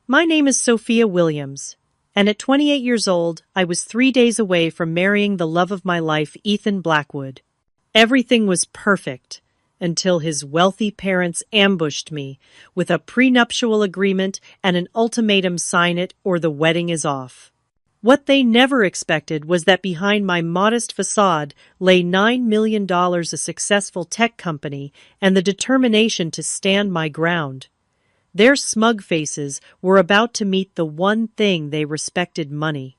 My name is Sophia Williams, and at 28 years old, I was 3 days away from marrying the love of my life, Ethan Blackwood. Everything was perfect until his wealthy parents ambushed me with a prenuptial agreement and an ultimatum: sign it or the wedding is off. What they never expected was that behind my modest facade lay $9 million, a successful tech company, and the determination to stand my ground. Their smug faces were about to meet the one thing they respected: money.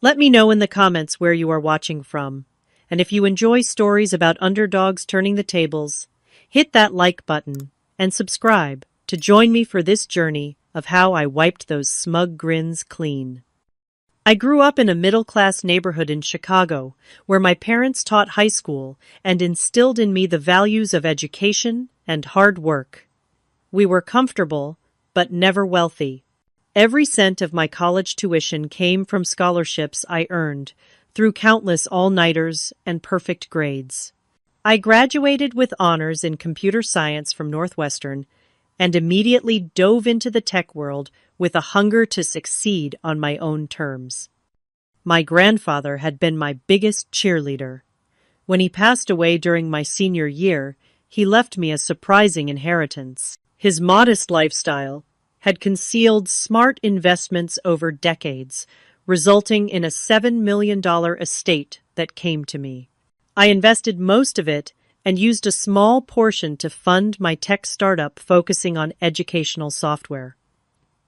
Let me know in the comments where you are watching from. And if you enjoy stories about underdogs turning the tables, hit that like button and subscribe to join me for this journey of how I wiped those smug grins clean. I grew up in a middle-class neighborhood in Chicago, where my parents taught high school and instilled in me the values of education and hard work. We were comfortable, but never wealthy. Every cent of my college tuition came from scholarships I earned through countless all-nighters and perfect grades. I graduated with honors in computer science from Northwestern and immediately dove into the tech world with a hunger to succeed on my own terms. My grandfather had been my biggest cheerleader. When he passed away during my senior year, he left me a surprising inheritance. His modest lifestyle had concealed smart investments over decades, resulting in a $7 million estate that came to me. I invested most of it and used a small portion to fund my tech startup focusing on educational software.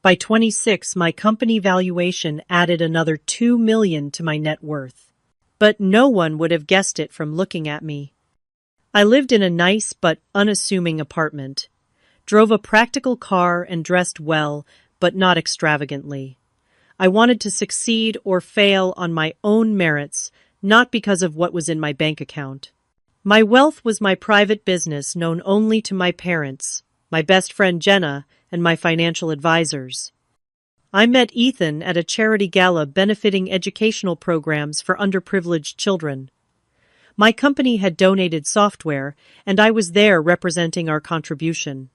By 26, my company valuation added another $2 million to my net worth. But no one would have guessed it from looking at me. I lived in a nice but unassuming apartment, drove a practical car, and dressed well, but not extravagantly. I wanted to succeed or fail on my own merits, not because of what was in my bank account. My wealth was my private business, known only to my parents, my best friend Jenna, and my financial advisors. I met Ethan at a charity gala benefiting educational programs for underprivileged children. My company had donated software, and I was there representing our contribution.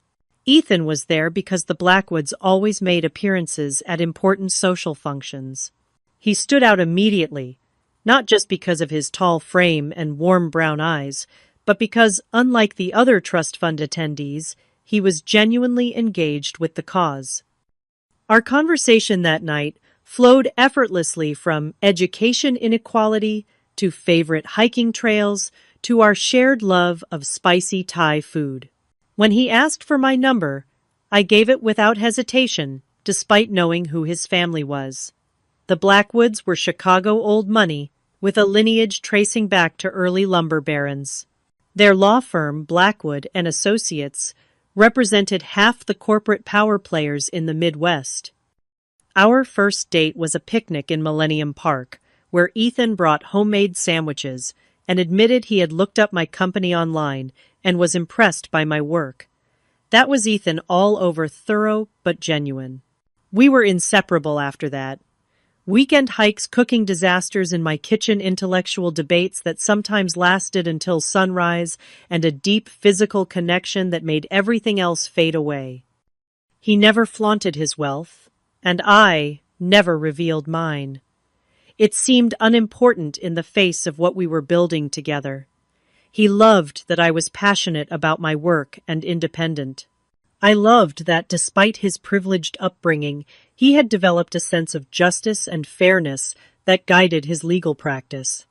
Ethan was there because the Blackwoods always made appearances at important social functions. He stood out immediately, not just because of his tall frame and warm brown eyes, but because, unlike the other trust fund attendees, he was genuinely engaged with the cause. Our conversation that night flowed effortlessly from education inequality to favorite hiking trails to our shared love of spicy Thai food. When he asked for my number, I gave it without hesitation, despite knowing who his family was. The Blackwoods were Chicago old money, with a lineage tracing back to early lumber barons. Their law firm, Blackwood and Associates, represented half the corporate power players in the Midwest. Our first date was a picnic in Millennium Park, where Ethan brought homemade sandwiches and admitted he had looked up my company online and was impressed by my work. That was Ethan all over, thorough but genuine. We were inseparable after that. Weekend hikes, cooking disasters in my kitchen, intellectual debates that sometimes lasted until sunrise, and a deep physical connection that made everything else fade away. He never flaunted his wealth, and I never revealed mine. It seemed unimportant in the face of what we were building together. He loved that I was passionate about my work and independent. I loved that, despite his privileged upbringing, he had developed a sense of justice and fairness that guided his legal practice.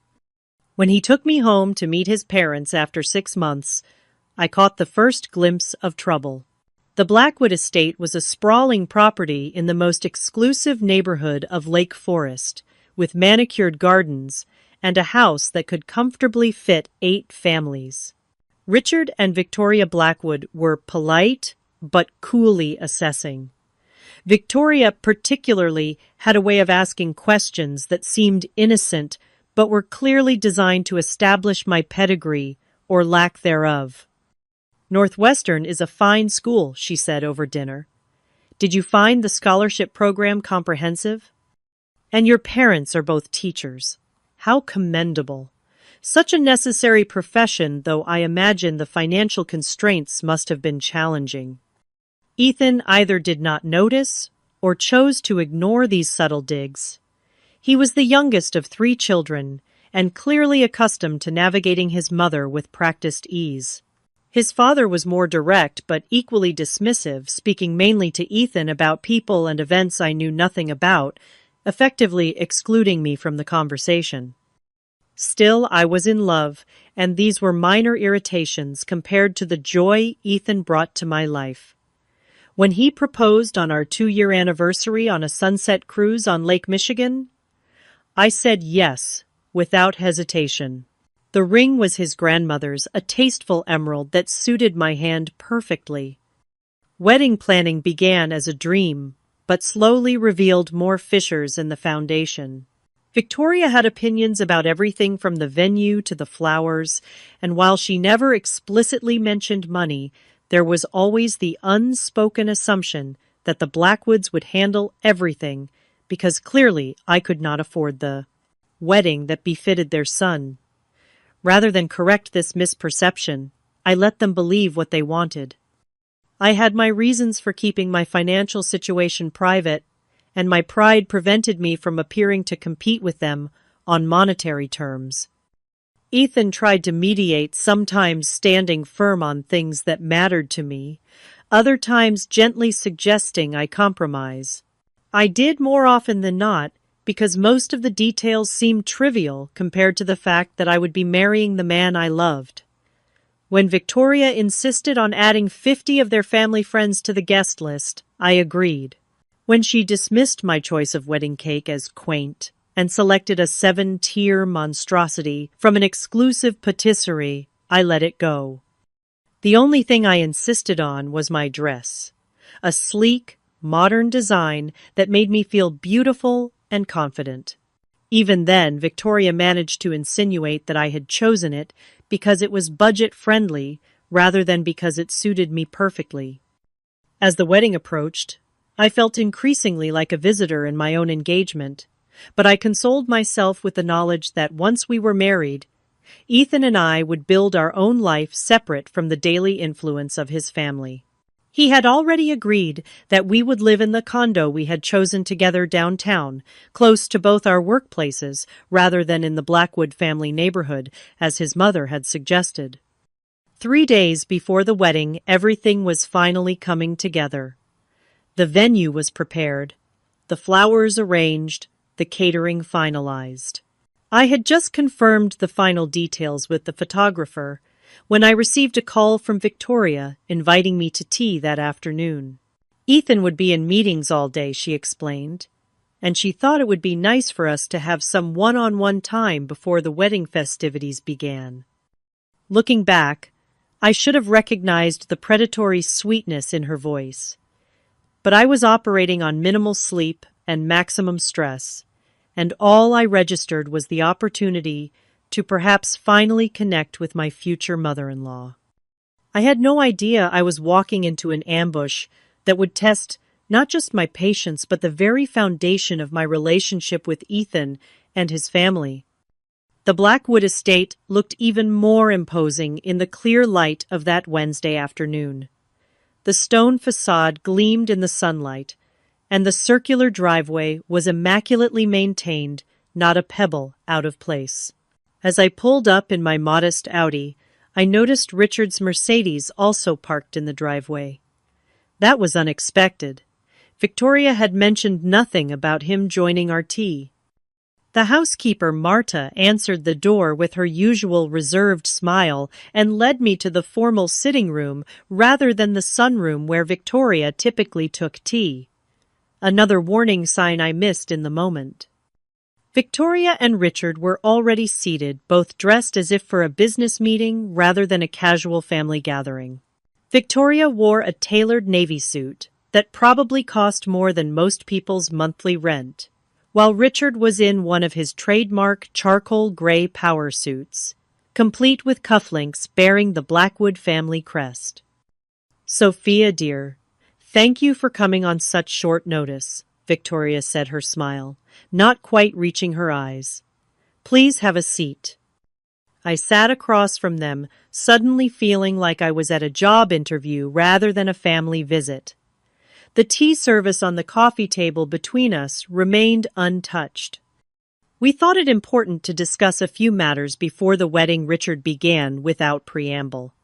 When he took me home to meet his parents after 6 months, I caught the first glimpse of trouble. The Blackwood estate was a sprawling property in the most exclusive neighborhood of Lake Forest, with manicured gardens and a house that could comfortably fit 8 families. Richard and Victoria Blackwood were polite, but coolly assessing. Victoria particularly had a way of asking questions that seemed innocent, but were clearly designed to establish my pedigree or lack thereof. "Northwestern is a fine school," she said over dinner. "Did you find the scholarship program comprehensive? And your parents are both teachers. How commendable. Such a necessary profession, though I imagine the financial constraints must have been challenging." Ethan either did not notice or chose to ignore these subtle digs. He was the youngest of 3 children, and clearly accustomed to navigating his mother with practiced ease. His father was more direct but equally dismissive, speaking mainly to Ethan about people and events I knew nothing about, effectively excluding me from the conversation. Still, I was in love, and these were minor irritations compared to the joy Ethan brought to my life. When he proposed on our 2-year anniversary on a sunset cruise on Lake Michigan, I said yes, without hesitation. The ring was his grandmother's, a tasteful emerald that suited my hand perfectly. Wedding planning began as a dream, but slowly revealed more fissures in the foundation. Victoria had opinions about everything from the venue to the flowers, and while she never explicitly mentioned money, there was always the unspoken assumption that the Blackwoods would handle everything, because clearly I could not afford the wedding that befitted their son. Rather than correct this misperception, I let them believe what they wanted. I had my reasons for keeping my financial situation private, and my pride prevented me from appearing to compete with them on monetary terms. Ethan tried to mediate, sometimes standing firm on things that mattered to me, other times gently suggesting I compromise. I did more often than not, because most of the details seemed trivial compared to the fact that I would be marrying the man I loved. When Victoria insisted on adding 50 of their family friends to the guest list, I agreed. When she dismissed my choice of wedding cake as quaint and selected a 7-tier monstrosity from an exclusive patisserie, I let it go. The only thing I insisted on was my dress, a sleek, modern design that made me feel beautiful and confident. Even then, Victoria managed to insinuate that I had chosen it because it was budget-friendly rather than because it suited me perfectly. As the wedding approached, I felt increasingly like a visitor in my own engagement, but I consoled myself with the knowledge that once we were married, Ethan and I would build our own life separate from the daily influence of his family. He had already agreed that we would live in the condo we had chosen together downtown, close to both our workplaces, rather than in the Blackwood family neighborhood, as his mother had suggested. 3 days before the wedding, everything was finally coming together. The venue was prepared, the flowers arranged, the catering finalized. I had just confirmed the final details with the photographer when I received a call from Victoria inviting me to tea that afternoon. Ethan would be in meetings all day, she explained, and she thought it would be nice for us to have some one-on-one time before the wedding festivities began. Looking back, I should have recognized the predatory sweetness in her voice. But I was operating on minimal sleep and maximum stress, and all I registered was the opportunity to perhaps finally connect with my future mother-in-law. I had no idea I was walking into an ambush that would test not just my patience but the very foundation of my relationship with Ethan and his family. The Blackwood estate looked even more imposing in the clear light of that Wednesday afternoon. The stone facade gleamed in the sunlight, and the circular driveway was immaculately maintained, not a pebble out of place. As I pulled up in my modest Audi, I noticed Richard's Mercedes also parked in the driveway. That was unexpected. Victoria had mentioned nothing about him joining our tea. The housekeeper, Marta, answered the door with her usual reserved smile and led me to the formal sitting room rather than the sunroom where Victoria typically took tea. Another warning sign I missed in the moment. Victoria and Richard were already seated, both dressed as if for a business meeting rather than a casual family gathering. Victoria wore a tailored navy suit that probably cost more than most people's monthly rent, while Richard was in one of his trademark charcoal gray power suits, complete with cufflinks bearing the Blackwood family crest. "Sophia, dear, thank you for coming on such short notice," Victoria said, her smile not quite reaching her eyes. "Please have a seat." I sat across from them, suddenly feeling like I was at a job interview rather than a family visit. The tea service on the coffee table between us remained untouched. We thought it important to discuss a few matters before the wedding. Richard began without preamble.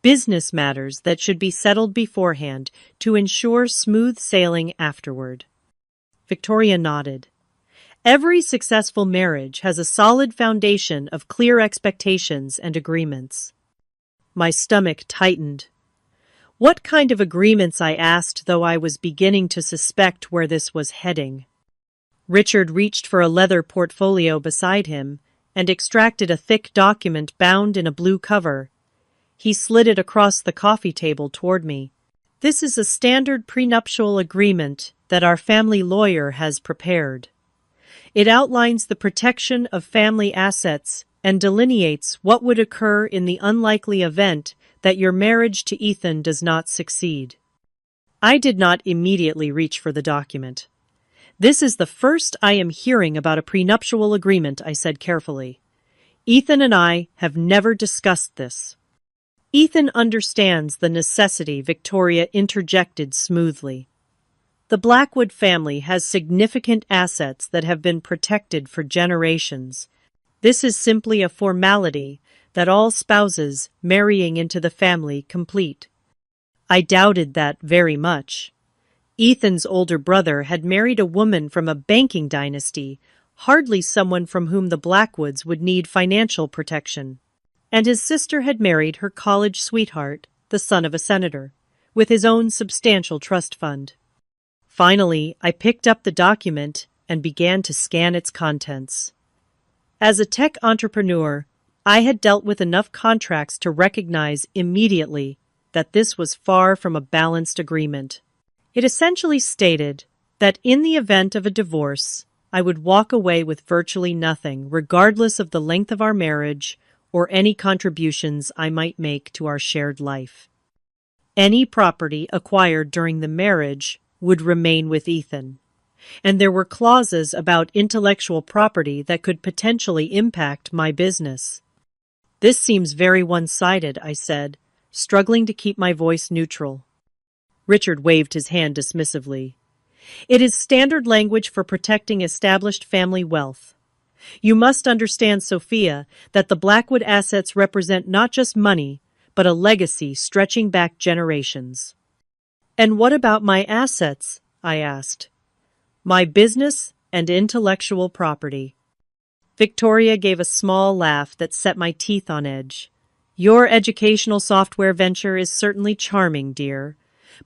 Business matters that should be settled beforehand to ensure smooth sailing afterward. Victoria nodded. Every successful marriage has a solid foundation of clear expectations and agreements. My stomach tightened. What kind of agreements? I asked, though I was beginning to suspect where this was heading. Richard reached for a leather portfolio beside him and extracted a thick document bound in a blue cover. He slid it across the coffee table toward me. This is a standard prenuptial agreement that our family lawyer has prepared. It outlines the protection of family assets and delineates what would occur in the unlikely event that your marriage to Ethan does not succeed. I did not immediately reach for the document. This is the first I am hearing about a prenuptial agreement, I said carefully. Ethan and I have never discussed this. Ethan understands the necessity, Victoria interjected smoothly. The Blackwood family has significant assets that have been protected for generations. This is simply a formality that all spouses marrying into the family complete. I doubted that very much. Ethan's older brother had married a woman from a banking dynasty, hardly someone from whom the Blackwoods would need financial protection. And his sister had married her college sweetheart, the son of a senator, with his own substantial trust fund. Finally, I picked up the document and began to scan its contents. As a tech entrepreneur, I had dealt with enough contracts to recognize immediately that this was far from a balanced agreement. It essentially stated that in the event of a divorce, I would walk away with virtually nothing, regardless of the length of our marriage or any contributions I might make to our shared life. Any property acquired during the marriage would remain with Ethan, and there were clauses about intellectual property that could potentially impact my business. This seems very one-sided, I said, struggling to keep my voice neutral. Richard waved his hand dismissively. It is standard language for protecting established family wealth. You must understand, Sophia, that the Blackwood assets represent not just money, but a legacy stretching back generations. And what about my assets? I asked. My business and intellectual property. Victoria gave a small laugh that set my teeth on edge. Your educational software venture is certainly charming, dear,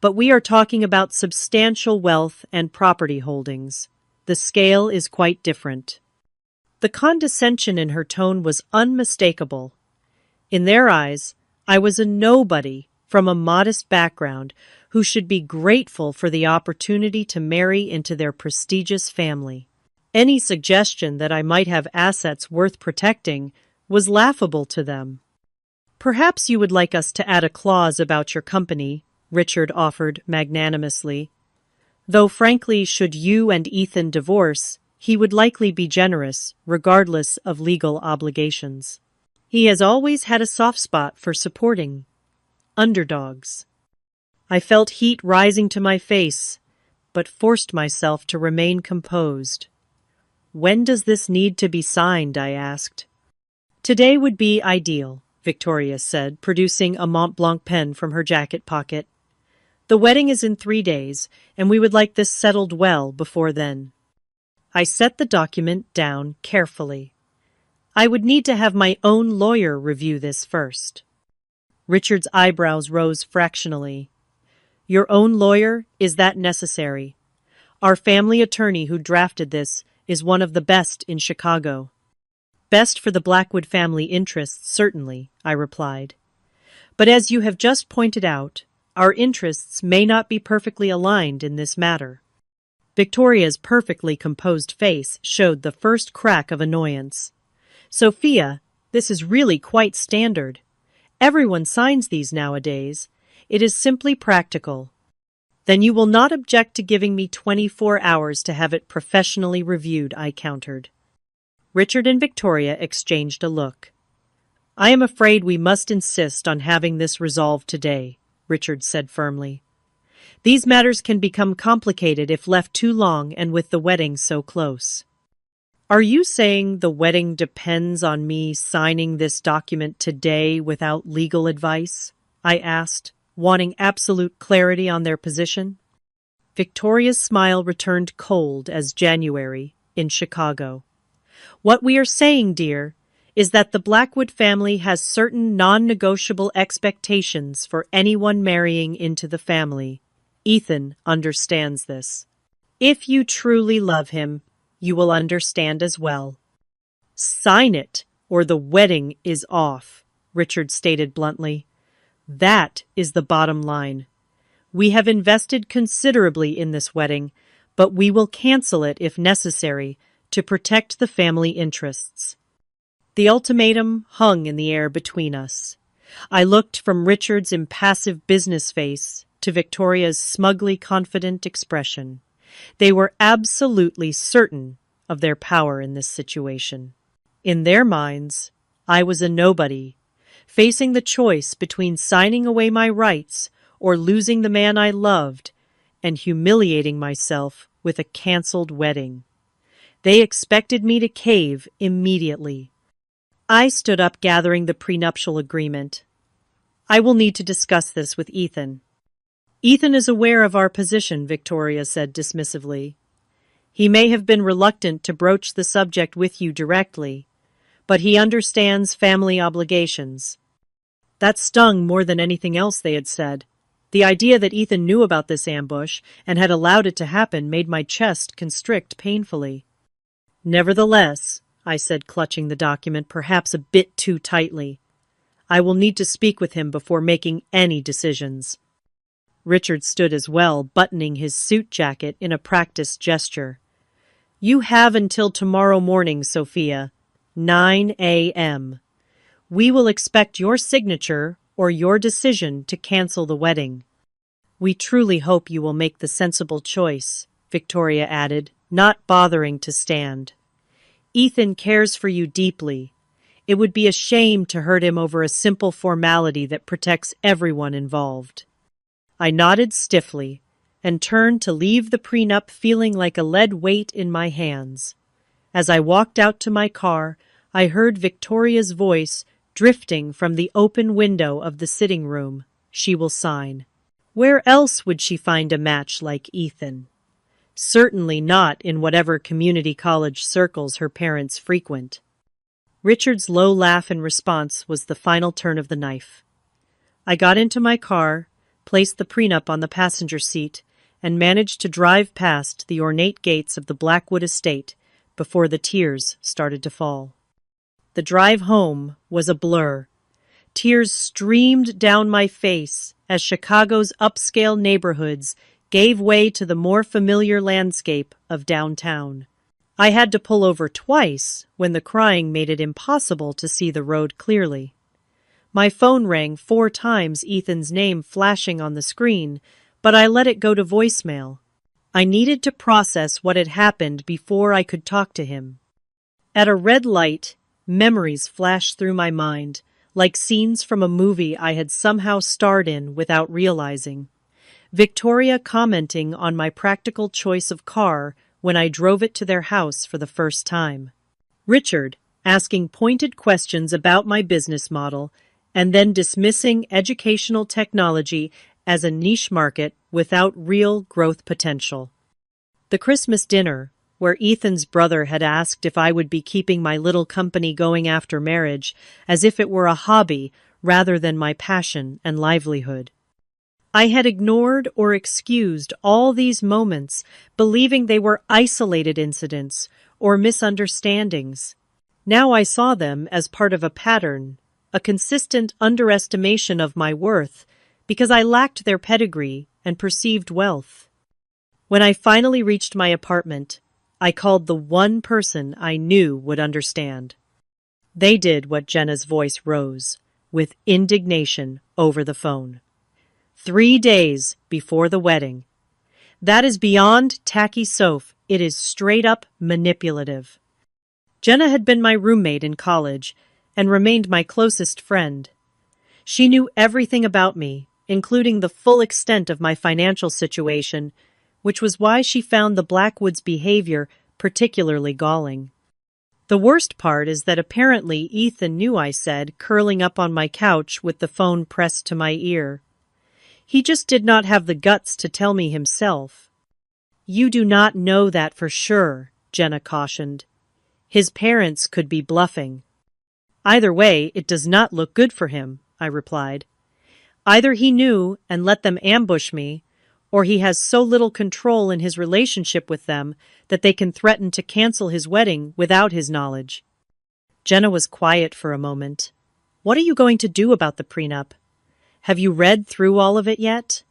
but we are talking about substantial wealth and property holdings. The scale is quite different. The condescension in her tone was unmistakable. In their eyes, I was a nobody from a modest background who should be grateful for the opportunity to marry into their prestigious family. Any suggestion that I might have assets worth protecting was laughable to them. Perhaps you would like us to add a clause about your company, Richard offered magnanimously. Though frankly, should you and Ethan divorce, he would likely be generous, regardless of legal obligations. He has always had a soft spot for supporting underdogs. I felt heat rising to my face, but forced myself to remain composed. When does this need to be signed? I asked. Today would be ideal, Victoria said, producing a Mont Blanc pen from her jacket pocket. The wedding is in 3 days, and we would like this settled well before then. I set the document down carefully. I would need to have my own lawyer review this first. Richard's eyebrows rose fractionally. Your own lawyer? Is that necessary? Our family attorney who drafted this is one of the best in Chicago. Best for the Blackwood family interests, certainly, I replied. But as you have just pointed out, our interests may not be perfectly aligned in this matter. Victoria's perfectly composed face showed the first crack of annoyance. Sophia, this is really quite standard. Everyone signs these nowadays. It is simply practical. Then you will not object to giving me 24 hours to have it professionally reviewed, I countered. Richard and Victoria exchanged a look. I am afraid we must insist on having this resolved today, Richard said firmly. These matters can become complicated if left too long and with the wedding so close. Are you saying the wedding depends on me signing this document today without legal advice? I asked, wanting absolute clarity on their position. Victoria's smile returned cold as January in Chicago. What we are saying, dear, is that the Blackwood family has certain non-negotiable expectations for anyone marrying into the family. Ethan understands this. If you truly love him, you will understand as well. Sign it, or the wedding is off, Richard stated bluntly. That is the bottom line. We have invested considerably in this wedding, but we will cancel it if necessary to protect the family interests. The ultimatum hung in the air between us. I looked from Richard's impassive business face to Victoria's smugly confident expression. They were absolutely certain of their power in this situation. In their minds, I was a nobody, facing the choice between signing away my rights or losing the man I loved and humiliating myself with a cancelled wedding. They expected me to cave immediately. I stood up, gathering the prenuptial agreement. I will need to discuss this with Ethan. Ethan is aware of our position, Victoria said dismissively. He may have been reluctant to broach the subject with you directly, but he understands family obligations. That stung more than anything else they had said. The idea that Ethan knew about this ambush and had allowed it to happen made my chest constrict painfully. Nevertheless, I said, clutching the document perhaps a bit too tightly, I will need to speak with him before making any decisions. Richard stood as well, buttoning his suit jacket in a practiced gesture. You have until tomorrow morning, Sophia, 9 a.m. We will expect your signature or your decision to cancel the wedding. We truly hope you will make the sensible choice, Victoria added, not bothering to stand. Ethan cares for you deeply. It would be a shame to hurt him over a simple formality that protects everyone involved. I nodded stiffly and turned to leave the prenup feeling like a lead weight in my hands. As I walked out to my car, I heard Victoria's voice drifting from the open window of the sitting room. She will sign. Where else would she find a match like Ethan? Certainly not in whatever community college circles her parents frequent. Richard's low laugh in response was the final turn of the knife. I got into my car, placed the prenup on the passenger seat, and managed to drive past the ornate gates of the Blackwood estate before the tears started to fall. The drive home was a blur. Tears streamed down my face as Chicago's upscale neighborhoods gave way to the more familiar landscape of downtown. I had to pull over twice when the crying made it impossible to see the road clearly. My phone rang 4 times, Ethan's name flashing on the screen, but I let it go to voicemail. I needed to process what had happened before I could talk to him. At a red light, memories flashed through my mind, like scenes from a movie I had somehow starred in without realizing. Victoria commenting on my practical choice of car when I drove it to their house for the first time. Richard asking pointed questions about my business model and then dismissing educational technology as a niche market without real growth potential. The Christmas dinner, where Ethan's brother had asked if I would be keeping my little company going after marriage, as if it were a hobby rather than my passion and livelihood. I had ignored or excused all these moments, believing they were isolated incidents or misunderstandings. Now I saw them as part of a pattern, a consistent underestimation of my worth, because I lacked their pedigree and perceived wealth. When I finally reached my apartment, I called the one person I knew would understand. They did what Jenna's voice rose, with indignation over the phone. 3 days before the wedding. That is beyond tacky Soph. It is straight up manipulative. Jenna had been my roommate in college and remained my closest friend. She knew everything about me including the full extent of my financial situation, which was why she found the Blackwoods' behavior particularly galling. The worst part is that apparently Ethan knew, I said, curling up on my couch with the phone pressed to my ear. He just did not have the guts to tell me himself. You do not know that for sure, Jenna cautioned. His parents could be bluffing. Either way, it does not look good for him, I replied. Either he knew and let them ambush me, or he has so little control in his relationship with them that they can threaten to cancel his wedding without his knowledge. Jenna was quiet for a moment. What are you going to do about the prenup? Have you read through all of it yet?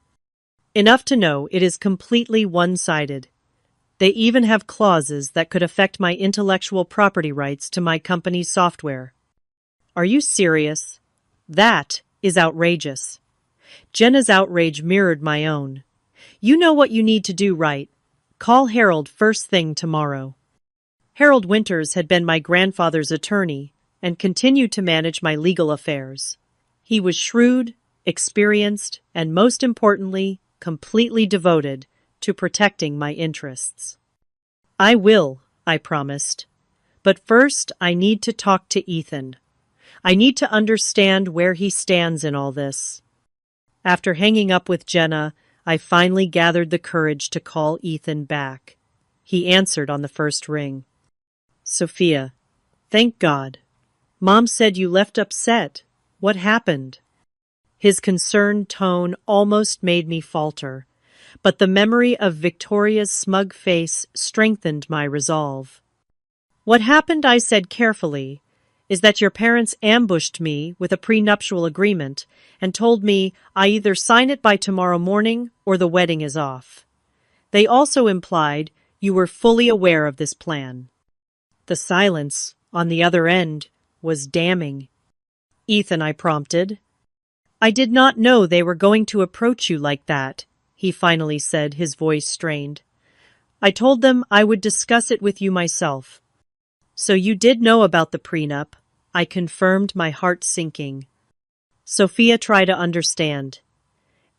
Enough to know it is completely one-sided. They even have clauses that could affect my intellectual property rights to my company's software. Are you serious? That is outrageous. Jenna's outrage mirrored my own. You know what you need to do, right? Call Harold first thing tomorrow. Harold Winters had been my grandfather's attorney and continued to manage my legal affairs. He was shrewd, experienced, and most importantly, completely devoted to protecting my interests. I will, I promised. But first, I need to talk to Ethan. I need to understand where he stands in all this. After hanging up with Jenna, I finally gathered the courage to call Ethan back. He answered on the first ring. Sophia, thank God. Mom said you left upset. What happened? His concerned tone almost made me falter, but the memory of Victoria's smug face strengthened my resolve. What happened, I said carefully, is that your parents ambushed me with a prenuptial agreement and told me I either sign it by tomorrow morning or the wedding is off. They also implied you were fully aware of this plan. The silence, on the other end, was damning. Ethan, I prompted. I did not know they were going to approach you like that, he finally said, his voice strained. I told them I would discuss it with you myself. So you did know about the prenup, I confirmed, my heart sinking. Sophia, tried to understand.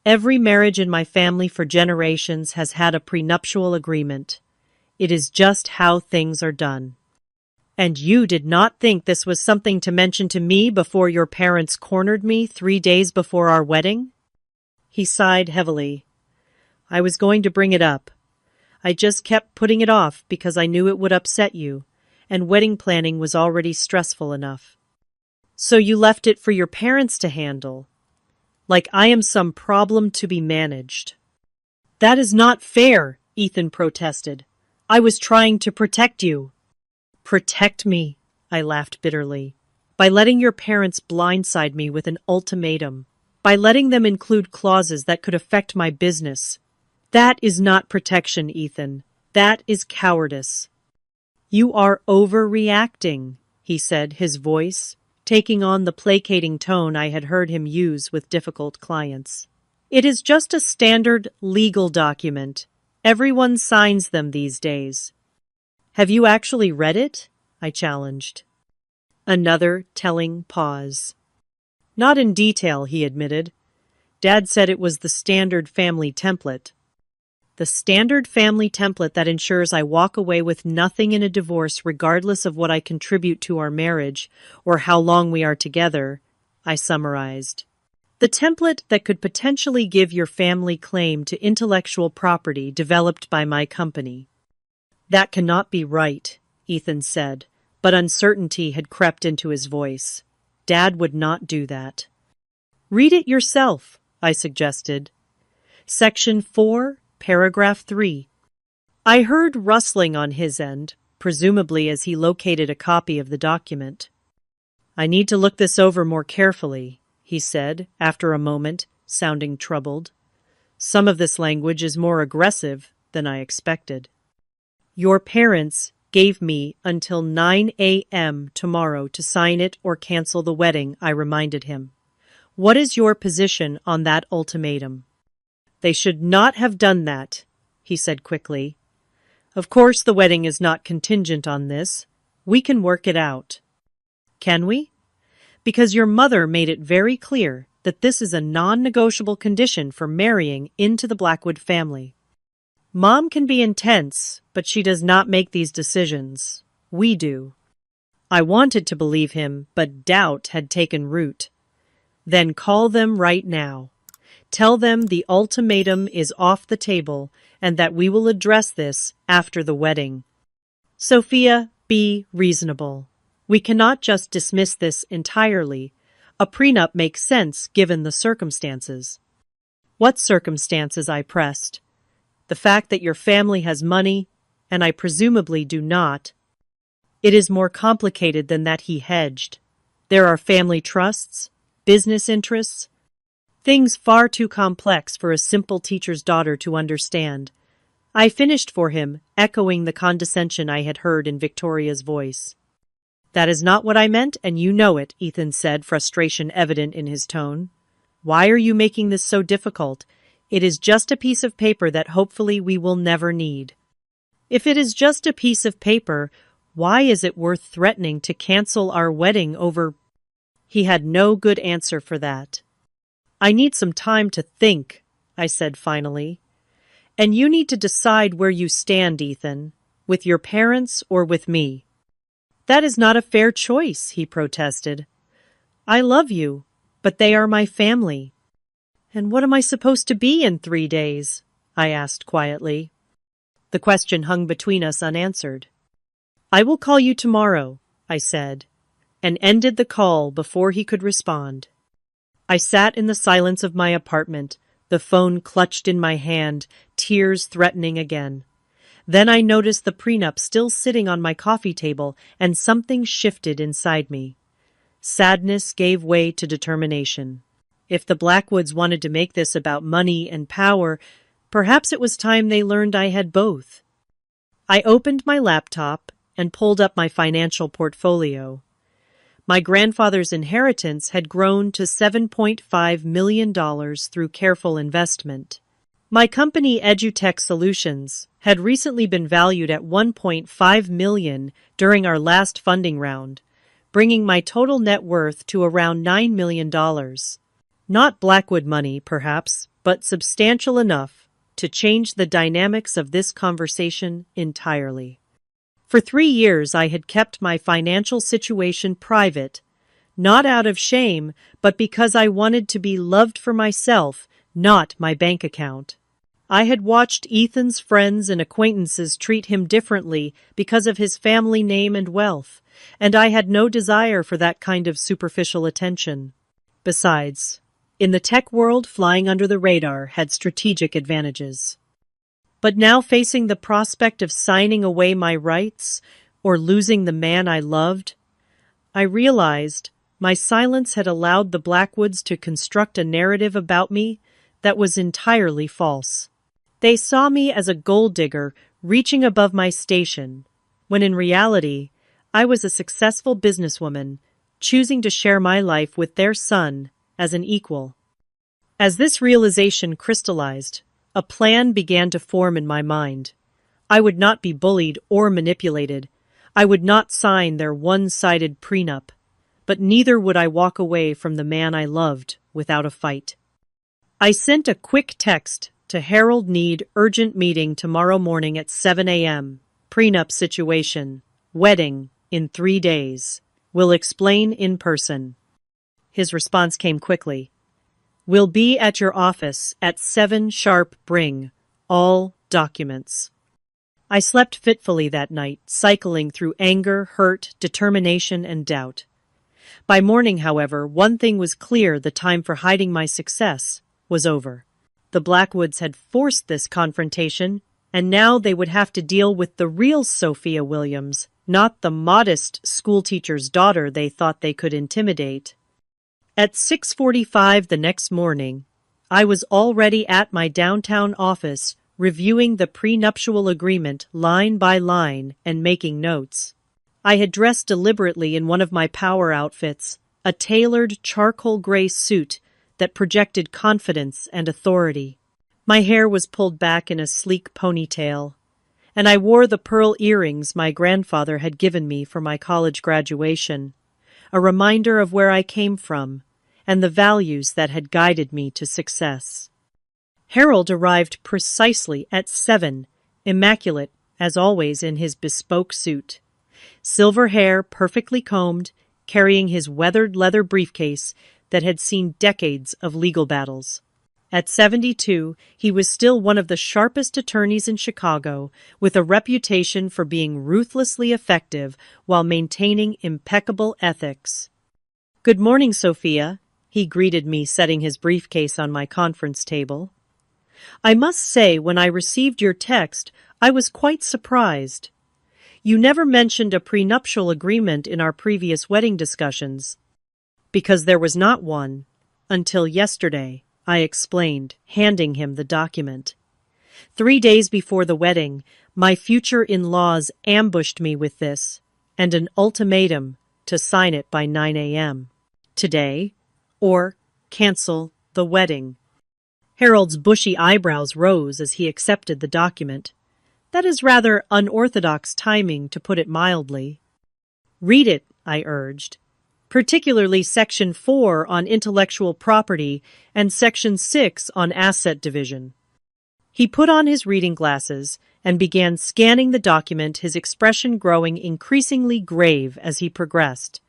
Every marriage in my family for generations has had a prenuptial agreement. It is just how things are done. And you did not think this was something to mention to me before your parents cornered me 3 days before our wedding? He sighed heavily. I was going to bring it up. I just kept putting it off because I knew it would upset you, and wedding planning was already stressful enough. So you left it for your parents to handle, like I am some problem to be managed. That is not fair, Ethan protested. I was trying to protect you. Protect me, I laughed bitterly. By letting your parents blindside me with an ultimatum. By letting them include clauses that could affect my business. That is not protection, Ethan. That is cowardice. You are overreacting, he said, his voice taking on the placating tone I had heard him use with difficult clients. It is just a standard legal document. Everyone signs them these days. Have you actually read it? I challenged. Another telling pause. Not in detail, he admitted. Dad said it was the standard family template. The standard family template that ensures I walk away with nothing in a divorce regardless of what I contribute to our marriage or how long we are together, I summarized. The template that could potentially give your family claim to intellectual property developed by my company. That cannot be right, Ethan said, but uncertainty had crept into his voice. Dad would not do that. Read it yourself, I suggested. Section 4, Paragraph 3. I heard rustling on his end, presumably as he located a copy of the document. I need to look this over more carefully, he said, after a moment, sounding troubled. Some of this language is more aggressive than I expected. Your parents gave me until 9 a.m. tomorrow to sign it or cancel the wedding, I reminded him. What is your position on that ultimatum? They should not have done that, he said quickly. Of course the wedding is not contingent on this. We can work it out. Can we? Because your mother made it very clear that this is a non-negotiable condition for marrying into the Blackwood family. Mom can be intense, but she does not make these decisions. We do. I wanted to believe him, but doubt had taken root. Then call them right now. Tell them the ultimatum is off the table and that we will address this after the wedding. Sophia, be reasonable. We cannot just dismiss this entirely. A prenup makes sense given the circumstances. What circumstances? I pressed. The fact that your family has money, and I presumably do not. It is more complicated than that, he hedged. There are family trusts, business interests, things far too complex for a simple teacher's daughter to understand. I finished for him, echoing the condescension I had heard in Victoria's voice. That is not what I meant, and you know it, Ethan said, frustration evident in his tone. Why are you making this so difficult? It is just a piece of paper that hopefully we will never need. If it is just a piece of paper, why is it worth threatening to cancel our wedding over? He had no good answer for that. I need some time to think, I said finally. And you need to decide where you stand, Ethan, with your parents or with me. That is not a fair choice, he protested. I love you, but they are my family. And what am I supposed to be in 3 days? I asked quietly. The question hung between us unanswered. I will call you tomorrow, I said, and ended the call before he could respond. I sat in the silence of my apartment, the phone clutched in my hand, tears threatening again. Then I noticed the prenup still sitting on my coffee table, and something shifted inside me. Sadness gave way to determination. If the Blackwoods wanted to make this about money and power, perhaps it was time they learned I had both. I opened my laptop and pulled up my financial portfolio. My grandfather's inheritance had grown to $7.5 million through careful investment. My company EduTech Solutions had recently been valued at $1.5 million during our last funding round, bringing my total net worth to around $9 million. Not Blackwood money, perhaps, but substantial enough to change the dynamics of this conversation entirely. For 3 years I had kept my financial situation private, not out of shame, but because I wanted to be loved for myself, not my bank account. I had watched Ethan's friends and acquaintances treat him differently because of his family name and wealth, and I had no desire for that kind of superficial attention. Besides, in the tech world, flying under the radar had strategic advantages. But now, facing the prospect of signing away my rights or losing the man I loved, I realized my silence had allowed the Blackwoods to construct a narrative about me that was entirely false. They saw me as a gold digger reaching above my station, when in reality, I was a successful businesswoman choosing to share my life with their son as an equal. As this realization crystallized, a plan began to form in my mind. I would not be bullied or manipulated. I would not sign their one-sided prenup, but neither would I walk away from the man I loved without a fight. I sent a quick text to Harold Need, urgent meeting tomorrow morning at 7 a.m. Prenup situation. Wedding in 3 days. Will explain in person. His response came quickly. Will be at your office at 7 sharp. Bring all documents. I slept fitfully that night, cycling through anger, hurt, determination, and doubt. By morning, however, one thing was clear: the time for hiding my success was over. The Blackwoods had forced this confrontation, and now they would have to deal with the real Sophia Williams, not the modest schoolteacher's daughter they thought they could intimidate. At 6:45 the next morning, I was already at my downtown office, reviewing the prenuptial agreement line by line and making notes. I had dressed deliberately in one of my power outfits, a tailored charcoal gray suit that projected confidence and authority. My hair was pulled back in a sleek ponytail, and I wore the pearl earrings my grandfather had given me for my college graduation, a reminder of where I came from and the values that had guided me to success. Harold arrived precisely at 7, immaculate, as always, in his bespoke suit. Silver hair perfectly combed, carrying his weathered leather briefcase that had seen decades of legal battles. At 72, he was still one of the sharpest attorneys in Chicago, with a reputation for being ruthlessly effective while maintaining impeccable ethics. "Good morning, Sophia," he greeted me, setting his briefcase on my conference table. "I must say, when I received your text, I was quite surprised. You never mentioned a prenuptial agreement in our previous wedding discussions." "Because there was not one. Until yesterday," I explained, handing him the document. 3 days before the wedding, my future in-laws ambushed me with this, and an ultimatum to sign it by 9 a.m. today, or cancel the wedding. Harold's bushy eyebrows rose as he accepted the document. "That is rather unorthodox timing, to put it mildly." "Read it," I urged. "Particularly Section 4 on intellectual property and Section 6 on asset division." He put on his reading glasses and began scanning the document, his expression growing increasingly grave as he progressed.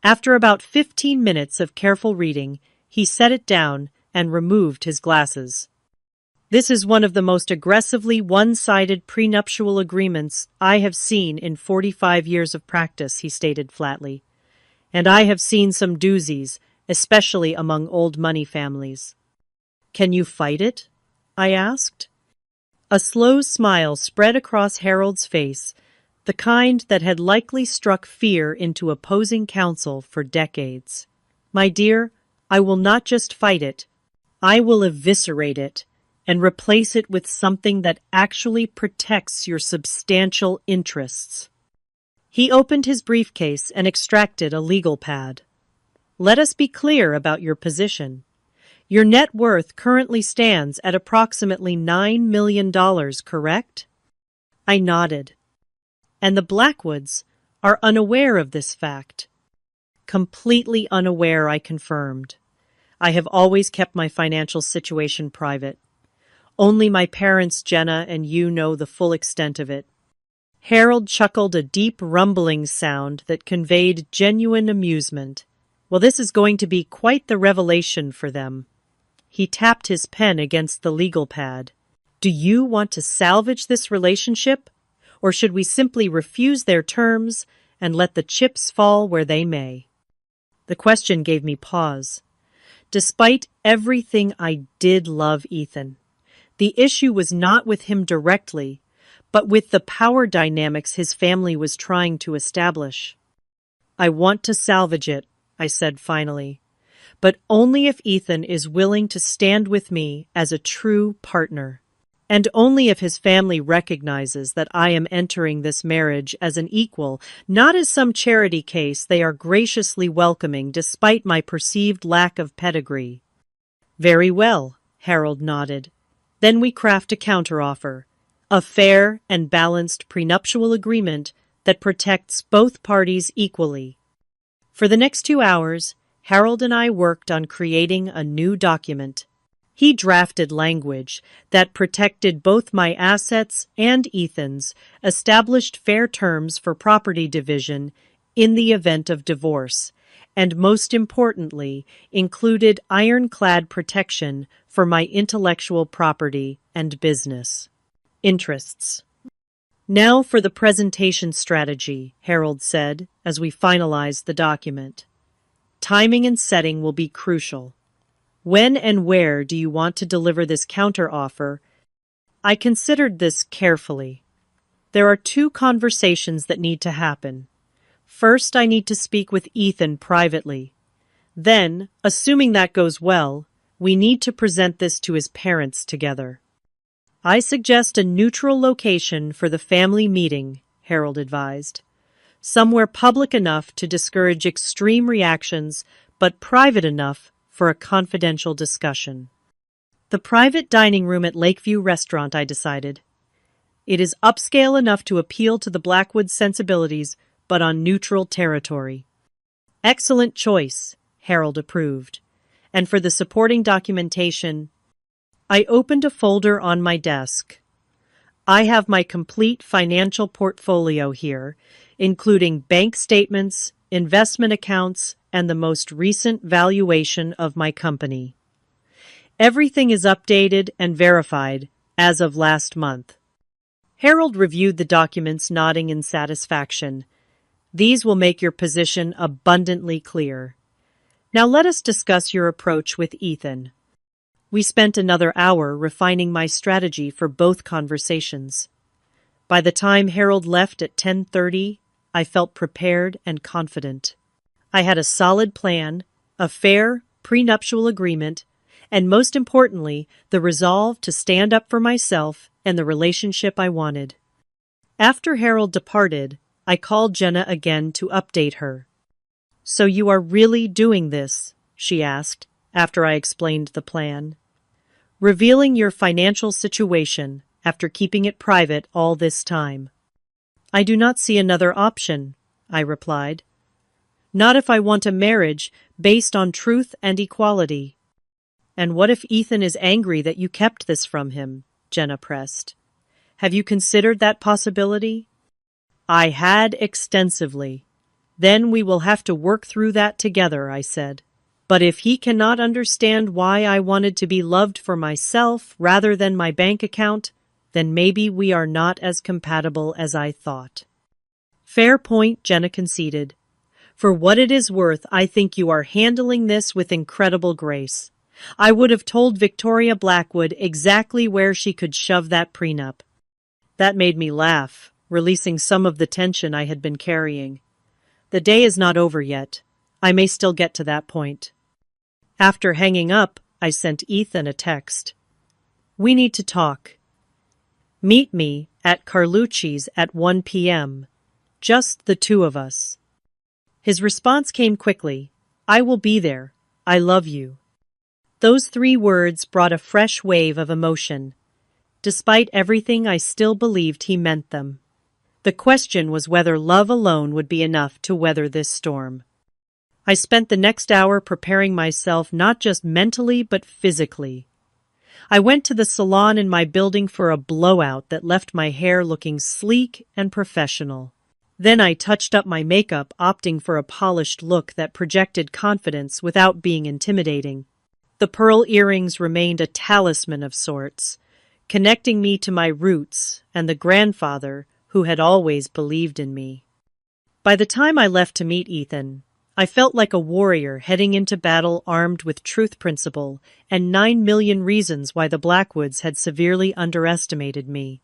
After about 15 minutes of careful reading, he set it down and removed his glasses. "This is one of the most aggressively one-sided prenuptial agreements I have seen in 45 years of practice," he stated flatly. "And I have seen some doozies, especially among old money families." "Can you fight it?" I asked. A slow smile spread across Harold's face, the kind that had likely struck fear into opposing counsel for decades. "My dear, I will not just fight it. I will eviscerate it and replace it with something that actually protects your substantial interests." He opened his briefcase and extracted a legal pad. "Let us be clear about your position. Your net worth currently stands at approximately $9 million, correct?" I nodded. "And the Blackwoods are unaware of this fact?" "Completely unaware," I confirmed. "I have always kept my financial situation private. Only my parents, Jenna, and you know the full extent of it." Harold chuckled, a deep rumbling sound that conveyed genuine amusement. "Well, this is going to be quite the revelation for them." He tapped his pen against the legal pad. "Do you want to salvage this relationship, or should we simply refuse their terms and let the chips fall where they may?" The question gave me pause. Despite everything, I did love Ethan. The issue was not with him directly, but with the power dynamics his family was trying to establish. "I want to salvage it," I said finally, "but only if Ethan is willing to stand with me as a true partner, and only if his family recognizes that I am entering this marriage as an equal, not as some charity case they are graciously welcoming despite my perceived lack of pedigree." "Very well," Harold nodded. "Then we craft a counteroffer. A fair and balanced prenuptial agreement that protects both parties equally." For the next 2 hours, Harold and I worked on creating a new document. He drafted language that protected both my assets and Ethan's, established fair terms for property division in the event of divorce, and most importantly, included ironclad protection for my intellectual property and business interests. "Now for the presentation strategy," Harold said as we finalized the document. "Timing and setting will be crucial. When and where do you want to deliver this counteroffer?" I considered this carefully. There are 2 conversations that need to happen. First, I need to speak with Ethan privately. Then, assuming that goes well, we need to present this to his parents together. "I suggest a neutral location for the family meeting," Harold advised. "Somewhere public enough to discourage extreme reactions, but private enough for a confidential discussion." "The private dining room at Lakeview Restaurant," I decided. "It is upscale enough to appeal to the Blackwoods sensibilities, but on neutral territory." "Excellent choice," Harold approved. And for the supporting documentation, I opened a folder on my desk. I have my complete financial portfolio here, including bank statements, investment accounts, and the most recent valuation of my company. Everything is updated and verified as of last month. Harold reviewed the documents, nodding in satisfaction. These will make your position abundantly clear. Now let us discuss your approach with Ethan. We spent another hour refining my strategy for both conversations. By the time Harold left at 10:30, I felt prepared and confident. I had a solid plan, a fair prenuptial agreement, and most importantly, the resolve to stand up for myself and the relationship I wanted. After Harold departed, I called Jenna again to update her. "So you are really doing this?" she asked, after I explained the plan. "Revealing your financial situation after keeping it private all this time." "I do not see another option," I replied. "Not if I want a marriage based on truth and equality." "And what if Ethan is angry that you kept this from him?" Jenna pressed. "Have you considered that possibility?" "I had extensively. Then we will have to work through that together," I said. "But if he cannot understand why I wanted to be loved for myself rather than my bank account, then maybe we are not as compatible as I thought." "Fair point," Jenna conceded. "For what it is worth, I think you are handling this with incredible grace. I would have told Victoria Blackwood exactly where she could shove that prenup." That made me laugh, releasing some of the tension I had been carrying. The day is not over yet. I may still get to that point. After hanging up, I sent Ethan a text. "We need to talk. Meet me at Carlucci's at 1 p.m. Just the two of us." His response came quickly. "I will be there. I love you." Those 3 words brought a fresh wave of emotion. Despite everything, I still believed he meant them. The question was whether love alone would be enough to weather this storm. I spent the next hour preparing myself not just mentally but physically. I went to the salon in my building for a blowout that left my hair looking sleek and professional. Then I touched up my makeup, opting for a polished look that projected confidence without being intimidating. The pearl earrings remained a talisman of sorts, connecting me to my roots and the grandfather who had always believed in me. By the time I left to meet Ethan, I felt like a warrior heading into battle armed with truth, principle, and 9 million reasons why the Blackwoods had severely underestimated me.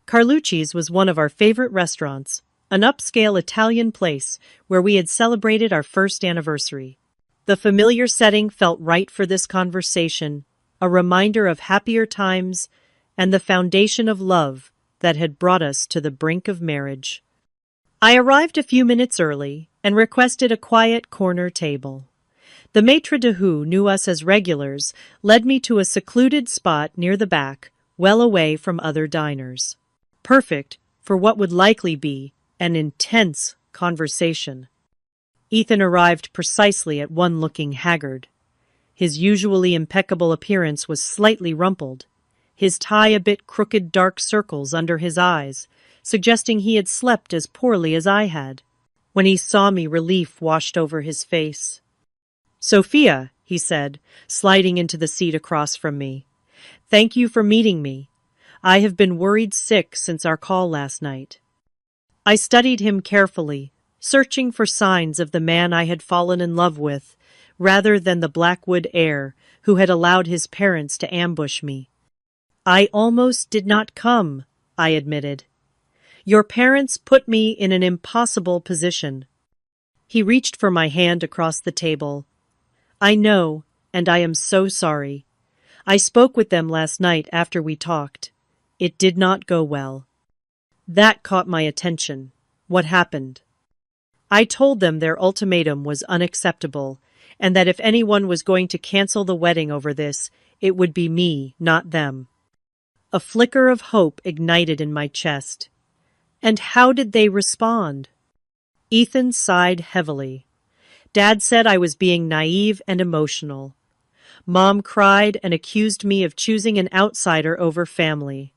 Carlucci's was one of our favorite restaurants, an upscale Italian place where we had celebrated our first anniversary. The familiar setting felt right for this conversation, a reminder of happier times and the foundation of love that had brought us to the brink of marriage. I arrived a few minutes early and requested a quiet corner table. The maitre d' who knew us as regulars led me to a secluded spot near the back, well away from other diners. Perfect for what would likely be an intense conversation. Ethan arrived precisely at 1, looking haggard. His usually impeccable appearance was slightly rumpled, his tie a bit crooked, dark circles under his eyes, suggesting he had slept as poorly as I had. When he saw me, relief washed over his face. "Sophia," he said, sliding into the seat across from me. "Thank you for meeting me. I have been worried sick since our call last night." I studied him carefully, searching for signs of the man I had fallen in love with, rather than the Blackwood heir who had allowed his parents to ambush me. "I almost did not come," I admitted. "Your parents put me in an impossible position." He reached for my hand across the table. "I know, and I am so sorry. I spoke with them last night after we talked. It did not go well." That caught my attention. What happened? I told them their ultimatum was unacceptable, and that if anyone was going to cancel the wedding over this, it would be me, not them. A flicker of hope ignited in my chest. And how did they respond? Ethan sighed heavily. Dad said I was being naive and emotional. Mom cried and accused me of choosing an outsider over family.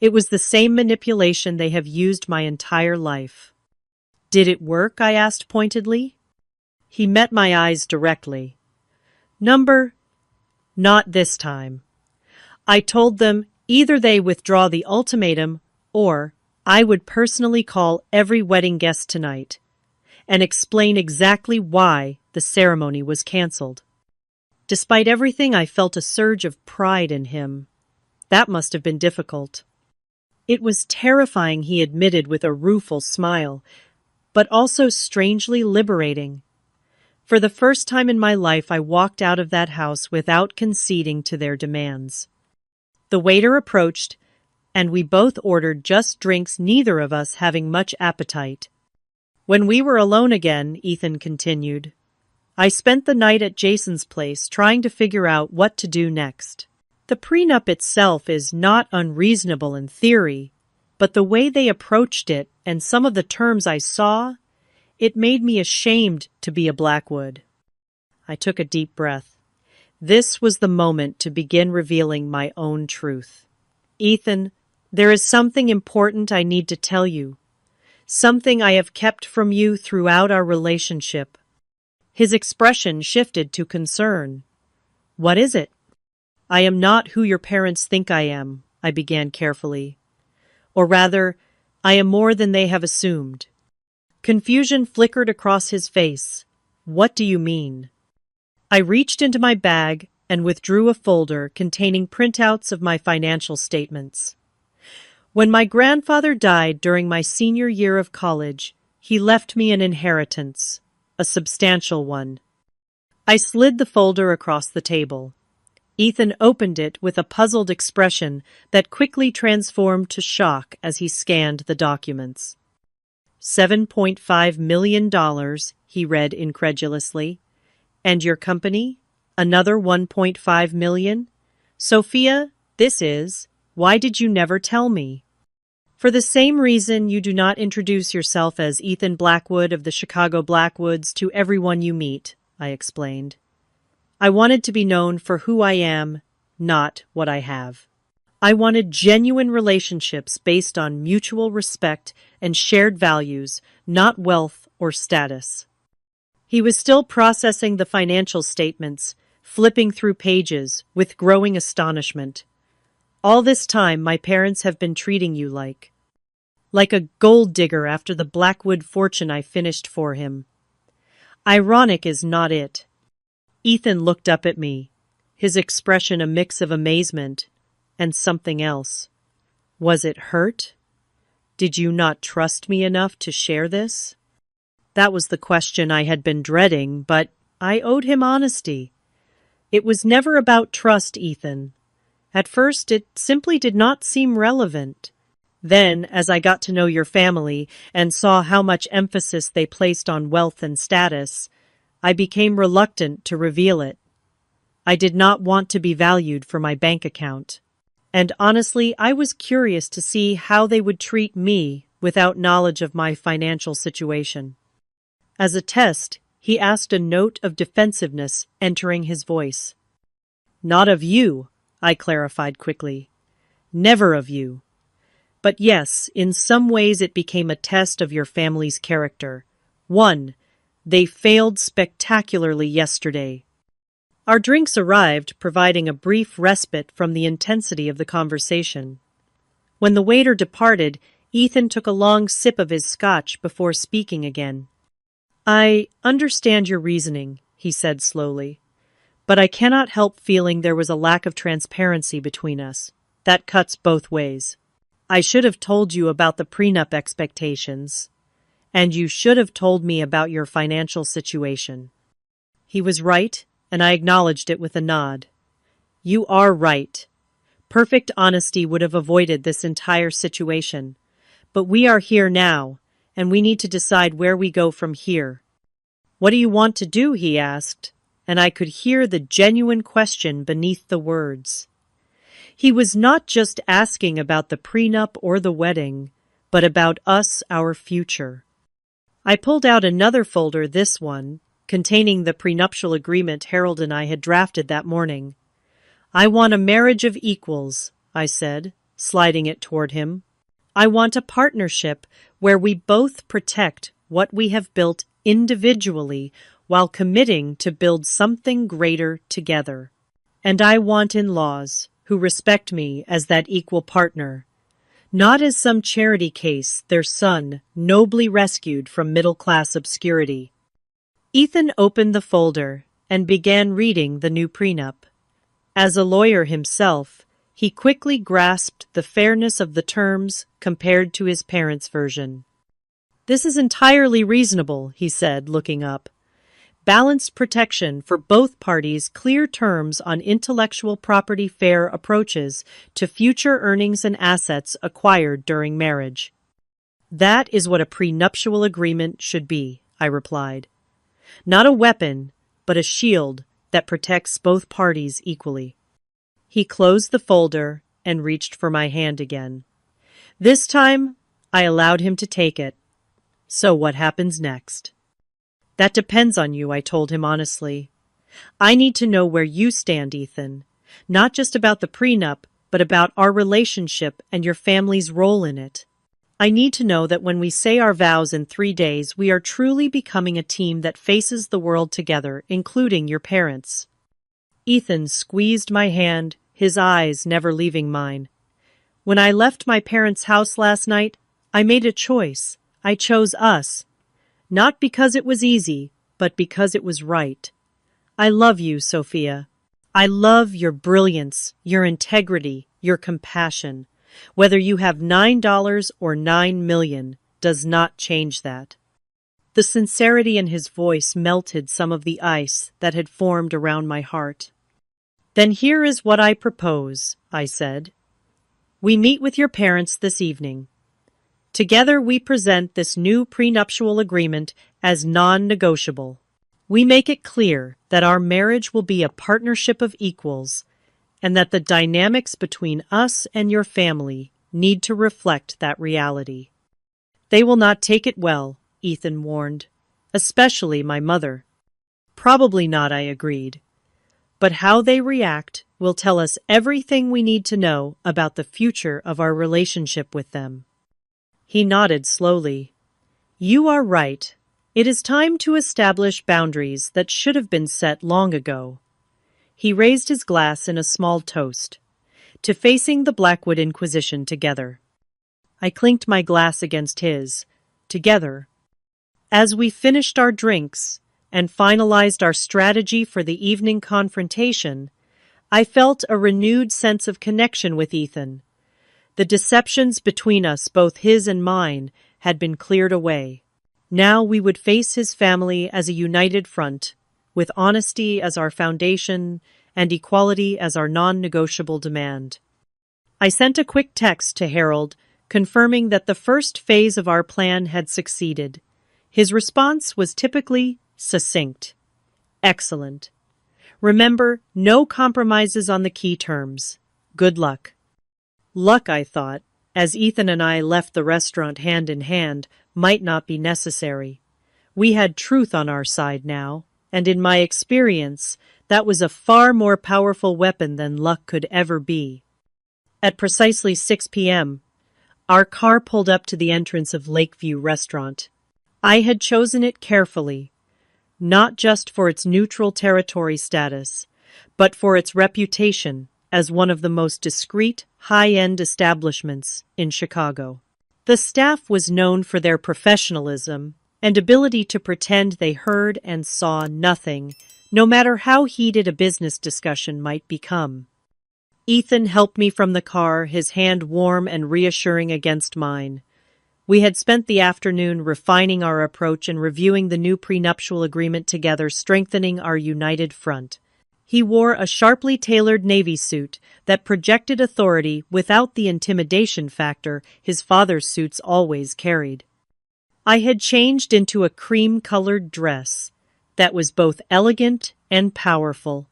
It was the same manipulation they have used my entire life. Did it work? I asked pointedly. He met my eyes directly. Not this time. I told them either they withdraw the ultimatum or I would personally call every wedding guest tonight and explain exactly why the ceremony was canceled. Despite everything, I felt a surge of pride in him. That must have been difficult. It was terrifying, he admitted with a rueful smile, but also strangely liberating. For the first time in my life, I walked out of that house without conceding to their demands. The waiter approached, and we both ordered just drinks, neither of us having much appetite. When we were alone again, Ethan continued, I spent the night at Jason's place trying to figure out what to do next. The prenup itself is not unreasonable in theory, but the way they approached it and some of the terms I saw, it made me ashamed to be a Blackwood. I took a deep breath. This was the moment to begin revealing my own truth. Ethan, there is something important I need to tell you. Something I have kept from you throughout our relationship. His expression shifted to concern. What is it? I am not who your parents think I am, I began carefully. Or rather, I am more than they have assumed. Confusion flickered across his face. What do you mean? I reached into my bag and withdrew a folder containing printouts of my financial statements. When my grandfather died during my senior year of college, he left me an inheritance, a substantial one. I slid the folder across the table. Ethan opened it with a puzzled expression that quickly transformed to shock as he scanned the documents. $7.5 million, he read incredulously. And your company? Another $1.5 million? Sophia, this is, why did you never tell me? For the same reason you do not introduce yourself as Ethan Blackwood of the Chicago Blackwoods to everyone you meet, I explained. I wanted to be known for who I am, not what I have. I wanted genuine relationships based on mutual respect and shared values, not wealth or status. He was still processing the financial statements, flipping through pages with growing astonishment. All this time, my parents have been treating you like a gold digger after the Blackwood fortune I finished for him. Ironic is not it. Ethan looked up at me, his expression a mix of amazement and something else. Was it hurt? Did you not trust me enough to share this? That was the question I had been dreading, but I owed him honesty. It was never about trust, Ethan. At first, it simply did not seem relevant. Then, as I got to know your family and saw how much emphasis they placed on wealth and status, I became reluctant to reveal it. I did not want to be valued for my bank account. And honestly, I was curious to see how they would treat me without knowledge of my financial situation. As a test, he asked, a note of defensiveness entering his voice. Not of you, I clarified quickly. Never of you. But yes, in some ways it became a test of your family's character. 1. They failed spectacularly yesterday. Our drinks arrived, providing a brief respite from the intensity of the conversation. When the waiter departed, Ethan took a long sip of his scotch before speaking again. I understand your reasoning, he said slowly, but I cannot help feeling there was a lack of transparency between us. That cuts both ways. I should have told you about the prenup expectations, and you should have told me about your financial situation. He was right, and I acknowledged it with a nod. You are right. Perfect honesty would have avoided this entire situation. But we are here now, and we need to decide where we go from here. What do you want to do? He asked, and I could hear the genuine question beneath the words. He was not just asking about the prenup or the wedding, but about us, our future. I pulled out another folder, this one, containing the prenuptial agreement Harold and I had drafted that morning. "I want a marriage of equals," I said, sliding it toward him. "I want a partnership where we both protect what we have built individually while committing to build something greater together. And I want in-laws who respect me as that equal partner, not as some charity case their son nobly rescued from middle-class obscurity." Ethan opened the folder and began reading the new prenup. As a lawyer himself, he quickly grasped the fairness of the terms compared to his parents' version. "This is entirely reasonable," he said, looking up. "Balanced protection for both parties, clear terms on intellectual property, fair approaches to future earnings and assets acquired during marriage." "That is what a prenuptial agreement should be," I replied. "Not a weapon, but a shield that protects both parties equally." He closed the folder and reached for my hand again. This time, I allowed him to take it. "So what happens next?" "That depends on you," I told him honestly. "I need to know where you stand, Ethan. Not just about the prenup, but about our relationship and your family's role in it. I need to know that when we say our vows in 3 days, we are truly becoming a team that faces the world together, including your parents." Ethan squeezed my hand, his eyes never leaving mine. "When I left my parents' house last night, I made a choice. I chose us. Not because it was easy, but because it was right. I love you, Sophia. I love your brilliance, your integrity, your compassion. Whether you have $9 or 9 million does not change that." The sincerity in his voice melted some of the ice that had formed around my heart. "Then here is what I propose," I said. "We meet with your parents this evening. Together we present this new prenuptial agreement as non-negotiable. We make it clear that our marriage will be a partnership of equals, and that the dynamics between us and your family need to reflect that reality." "They will not take it well," Ethan warned, "especially my mother." "Probably not," I agreed. "But how they react will tell us everything we need to know about the future of our relationship with them." He nodded slowly. "You are right. It is time to establish boundaries that should have been set long ago." He raised his glass in a small toast. "To facing the Blackwood Inquisition together." I clinked my glass against his. Together. As we finished our drinks and finalized our strategy for the evening confrontation, I felt a renewed sense of connection with Ethan. The deceptions between us, both his and mine, had been cleared away. Now we would face his family as a united front, with honesty as our foundation and equality as our non-negotiable demand. I sent a quick text to Harold, confirming that the first phase of our plan had succeeded. His response was typically succinct. "Excellent. Remember, no compromises on the key terms. Good luck." Luck, I thought, as Ethan and I left the restaurant hand in hand, might not be necessary. We had truth on our side now, and in my experience, that was a far more powerful weapon than luck could ever be. At precisely 6 p.m., our car pulled up to the entrance of Lakeview Restaurant. I had chosen it carefully, not just for its neutral territory status, but for its reputation as one of the most discreet, high-end establishments in Chicago. The staff was known for their professionalism and ability to pretend they heard and saw nothing, no matter how heated a business discussion might become. Ethan helped me from the car, his hand warm and reassuring against mine. We had spent the afternoon refining our approach and reviewing the new prenuptial agreement together, strengthening our united front. He wore a sharply tailored navy suit that projected authority without the intimidation factor his father's suits always carried. I had changed into a cream-colored dress that was both elegant and powerful,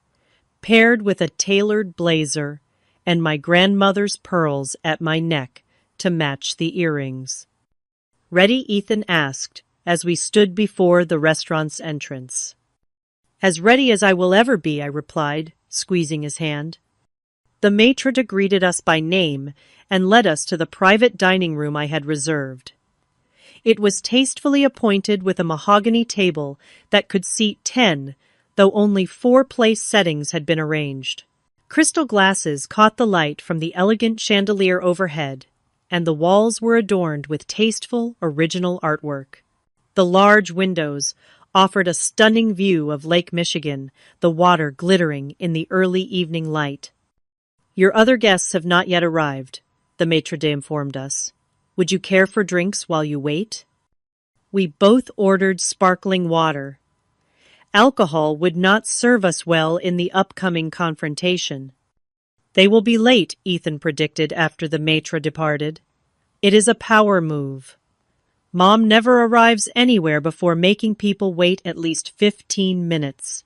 paired with a tailored blazer and my grandmother's pearls at my neck to match the earrings. "Ready?" Ethan asked as we stood before the restaurant's entrance. As ready as I will ever be, I replied, squeezing his hand. The maitre d' greeted us by name and led us to the private dining room I had reserved. It was tastefully appointed with a mahogany table that could seat 10, though only 4 place settings had been arranged. Crystal glasses caught the light from the elegant chandelier overhead, and the walls were adorned with tasteful, original artwork. The large windows offered a stunning view of Lake Michigan, the water glittering in the early evening light. Your other guests have not yet arrived, the maitre d' informed us. Would you care for drinks while you wait? We both ordered sparkling water. Alcohol would not serve us well in the upcoming confrontation. They will be late, Ethan predicted after the maitre departed. It is a power move. Mom never arrives anywhere before making people wait at least 15 minutes.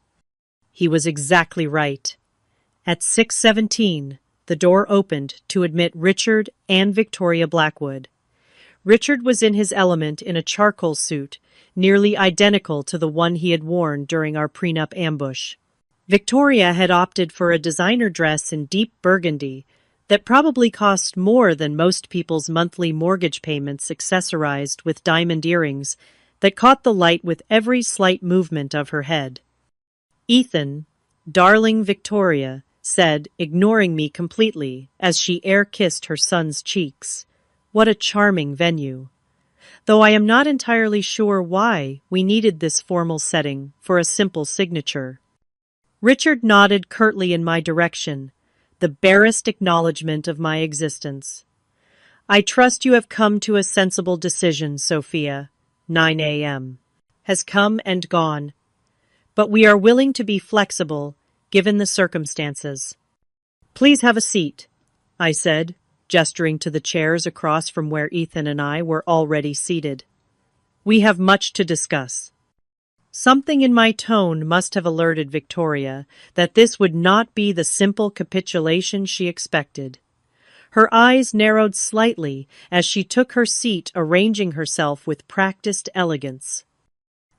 He was exactly right. At 6:17, the door opened to admit Richard and Victoria Blackwood. Richard was in his element in a charcoal suit, nearly identical to the one he had worn during our prenup ambush. Victoria had opted for a designer dress in deep burgundy that probably cost more than most people's monthly mortgage payments, accessorized with diamond earrings that caught the light with every slight movement of her head. Ethan, darling Victoria, said, ignoring me completely as she air-kissed her son's cheeks. What a charming venue. Though I am not entirely sure why we needed this formal setting for a simple signature. Richard nodded curtly in my direction, the barest acknowledgement of my existence. I trust you have come to a sensible decision, Sophia. 9 a.m. has come and gone, but we are willing to be flexible given the circumstances. Please have a seat, I said, gesturing to the chairs across from where Ethan and I were already seated. We have much to discuss. Something in my tone must have alerted Victoria that this would not be the simple capitulation she expected. Her eyes narrowed slightly as she took her seat, arranging herself with practiced elegance.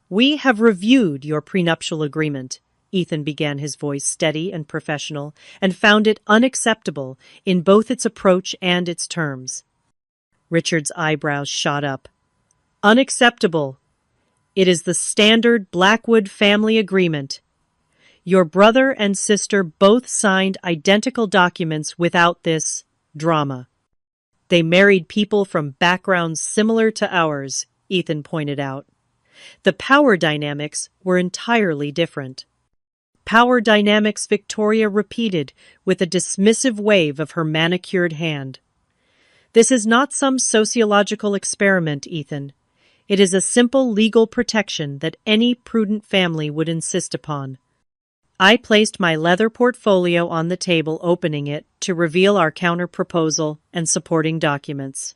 We have reviewed your prenuptial agreement, Ethan began, his voice steady and professional, and found it unacceptable in both its approach and its terms. Richard's eyebrows shot up. Unacceptable. It is the standard Blackwood family agreement. Your brother and sister both signed identical documents without this drama. They married people from backgrounds similar to ours, Ethan pointed out. The power dynamics were entirely different. Power dynamics, Victoria repeated with a dismissive wave of her manicured hand. This is not some sociological experiment, Ethan. It is a simple legal protection that any prudent family would insist upon. I placed my leather portfolio on the table, opening it to reveal our counter-proposal and supporting documents.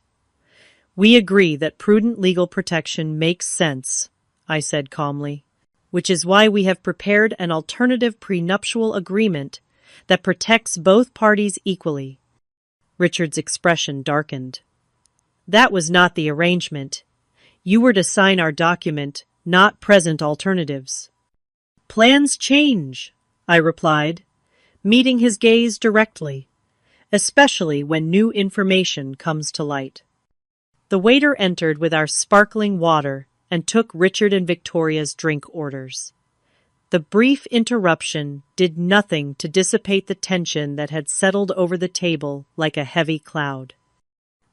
We agree that prudent legal protection makes sense, I said calmly, which is why we have prepared an alternative prenuptial agreement that protects both parties equally. Richard's expression darkened. That was not the arrangement. You were to sign our document, not present alternatives. Plans change, I replied, meeting his gaze directly, especially when new information comes to light. The waiter entered with our sparkling water and took Richard and Victoria's drink orders. The brief interruption did nothing to dissipate the tension that had settled over the table like a heavy cloud.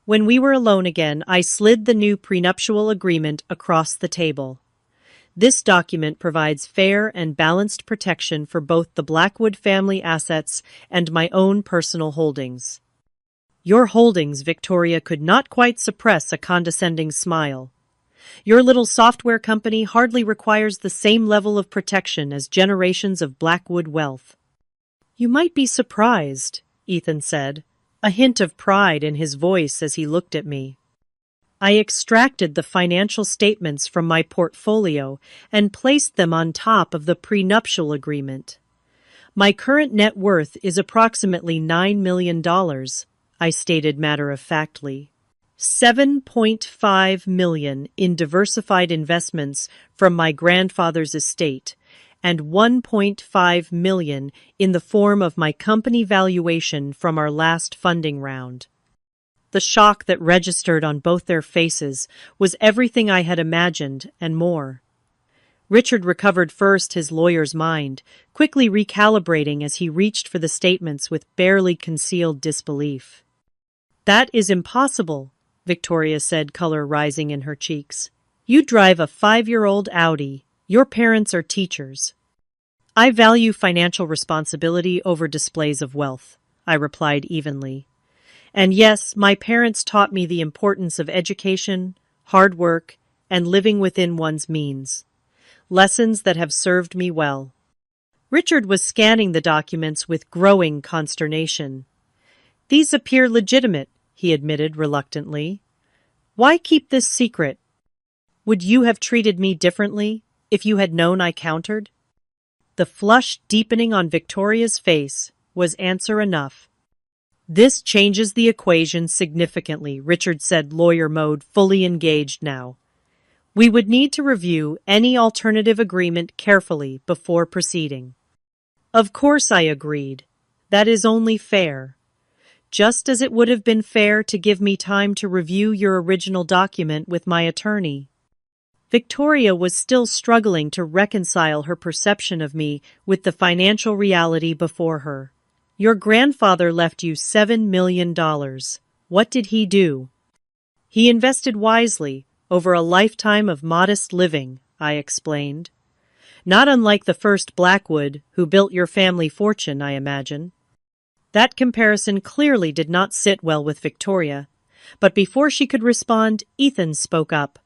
When we were alone again, I slid the new prenuptial agreement across the table. This document provides fair and balanced protection for both the Blackwood family assets and my own personal holdings. Your holdings, Victoria could not quite suppress a condescending smile. Your little software company hardly requires the same level of protection as generations of Blackwood wealth. You might be surprised, Ethan said, a hint of pride in his voice as he looked at me. I extracted the financial statements from my portfolio and placed them on top of the prenuptial agreement. My current net worth is approximately $9 million, I stated matter-of-factly. $7.5 million in diversified investments from my grandfather's estate, and $1.5 million in the form of my company valuation from our last funding round. The shock that registered on both their faces was everything I had imagined and more. Richard recovered first his lawyer's mind, quickly recalibrating as he reached for the statements with barely concealed disbelief. "That is impossible," Victoria said, color rising in her cheeks. "You drive a 5-year-old Audi. Your parents are teachers." "I value financial responsibility over displays of wealth," I replied evenly. "And yes, my parents taught me the importance of education, hard work, and living within one's means. Lessons that have served me well." Richard was scanning the documents with growing consternation. "These appear legitimate," he admitted reluctantly. "Why keep this secret? Would you have treated me differently if you had known I countered?" The flush deepening on Victoria's face was answer enough. "This changes the equation significantly," Richard said, lawyer mode fully engaged now. "We would need to review any alternative agreement carefully before proceeding." Of course, I agreed. That is only fair. Just as it would have been fair to give me time to review your original document with my attorney. Victoria was still struggling to reconcile her perception of me with the financial reality before her. "Your grandfather left you $7 million. What did he do?" "He invested wisely, over a lifetime of modest living," I explained. "Not unlike the first Blackwood, who built your family fortune, I imagine." That comparison clearly did not sit well with Victoria, but before she could respond, Ethan spoke up.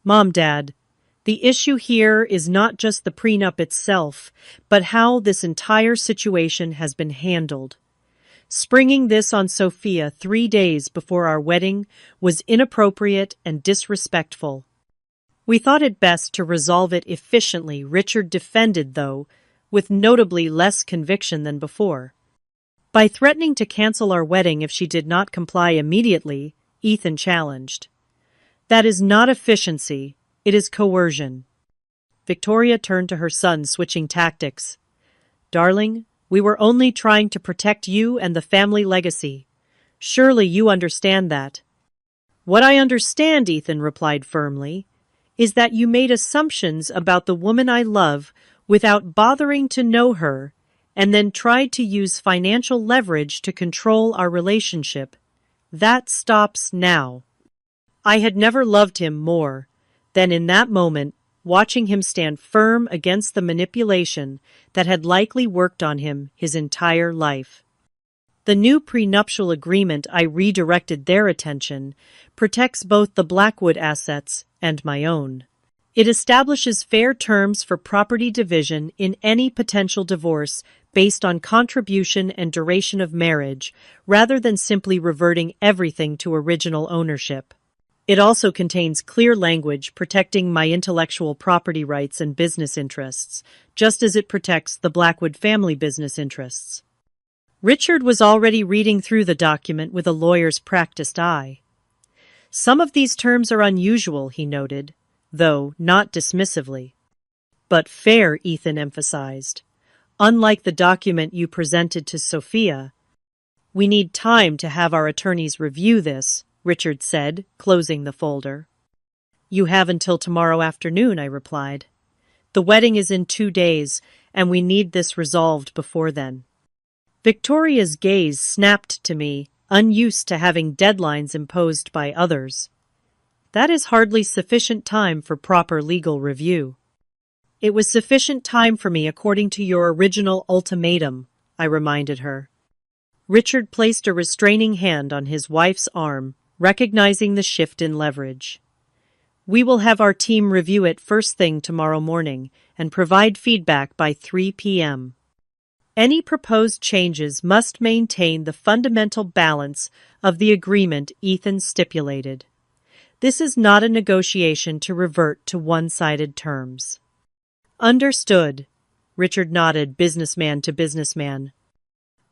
"Mom, Dad, the issue here is not just the prenup itself, but how this entire situation has been handled. Springing this on Sophia 3 days before our wedding was inappropriate and disrespectful. We thought it best to resolve it efficiently," Richard defended, though, with notably less conviction than before. "By threatening to cancel our wedding if she did not comply immediately," Ethan challenged. "That is not efficiency, it is coercion." Victoria turned to her son, switching tactics. "Darling, we were only trying to protect you and the family legacy. Surely you understand that." "What I understand," Ethan replied firmly, "is that you made assumptions about the woman I love without bothering to know her, and then tried to use financial leverage to control our relationship. That stops now." I had never loved him more than in that moment, watching him stand firm against the manipulation that had likely worked on him his entire life. The new prenuptial agreement I redirected their attention protects both the Blackwood assets and my own. It establishes fair terms for property division in any potential divorce based on contribution and duration of marriage, rather than simply reverting everything to original ownership. It also contains clear language protecting my intellectual property rights and business interests, just as it protects the Blackwood family business interests. Richard was already reading through the document with a lawyer's practiced eye. "Some of these terms are unusual," he noted, though not dismissively. "But fair," Ethan emphasized. "Unlike the document you presented to Sophia." "We need time to have our attorneys review this," Richard said, closing the folder. "You have until tomorrow afternoon," I replied. "The wedding is in 2 days, and we need this resolved before then." Victoria's gaze snapped to me, unused to having deadlines imposed by others. "That is hardly sufficient time for proper legal review." "It was sufficient time for me according to your original ultimatum," I reminded her. Richard placed a restraining hand on his wife's arm, recognizing the shift in leverage. "We will have our team review it first thing tomorrow morning and provide feedback by 3 p.m. Any proposed changes must maintain the fundamental balance of the agreement Ethan stipulated. This is not a negotiation to revert to one-sided terms." "Understood," Richard nodded, businessman to businessman.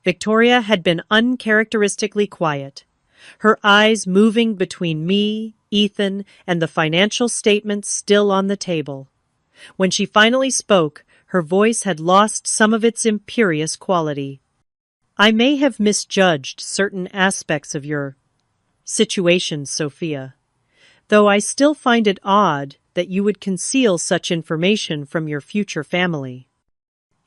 Victoria had been uncharacteristically quiet, her eyes moving between me, Ethan, and the financial statements still on the table. When she finally spoke, Her voice had lost some of its imperious quality. "I may have misjudged certain aspects of your situation, Sophia, though I still find it odd that you would conceal such information from your future family."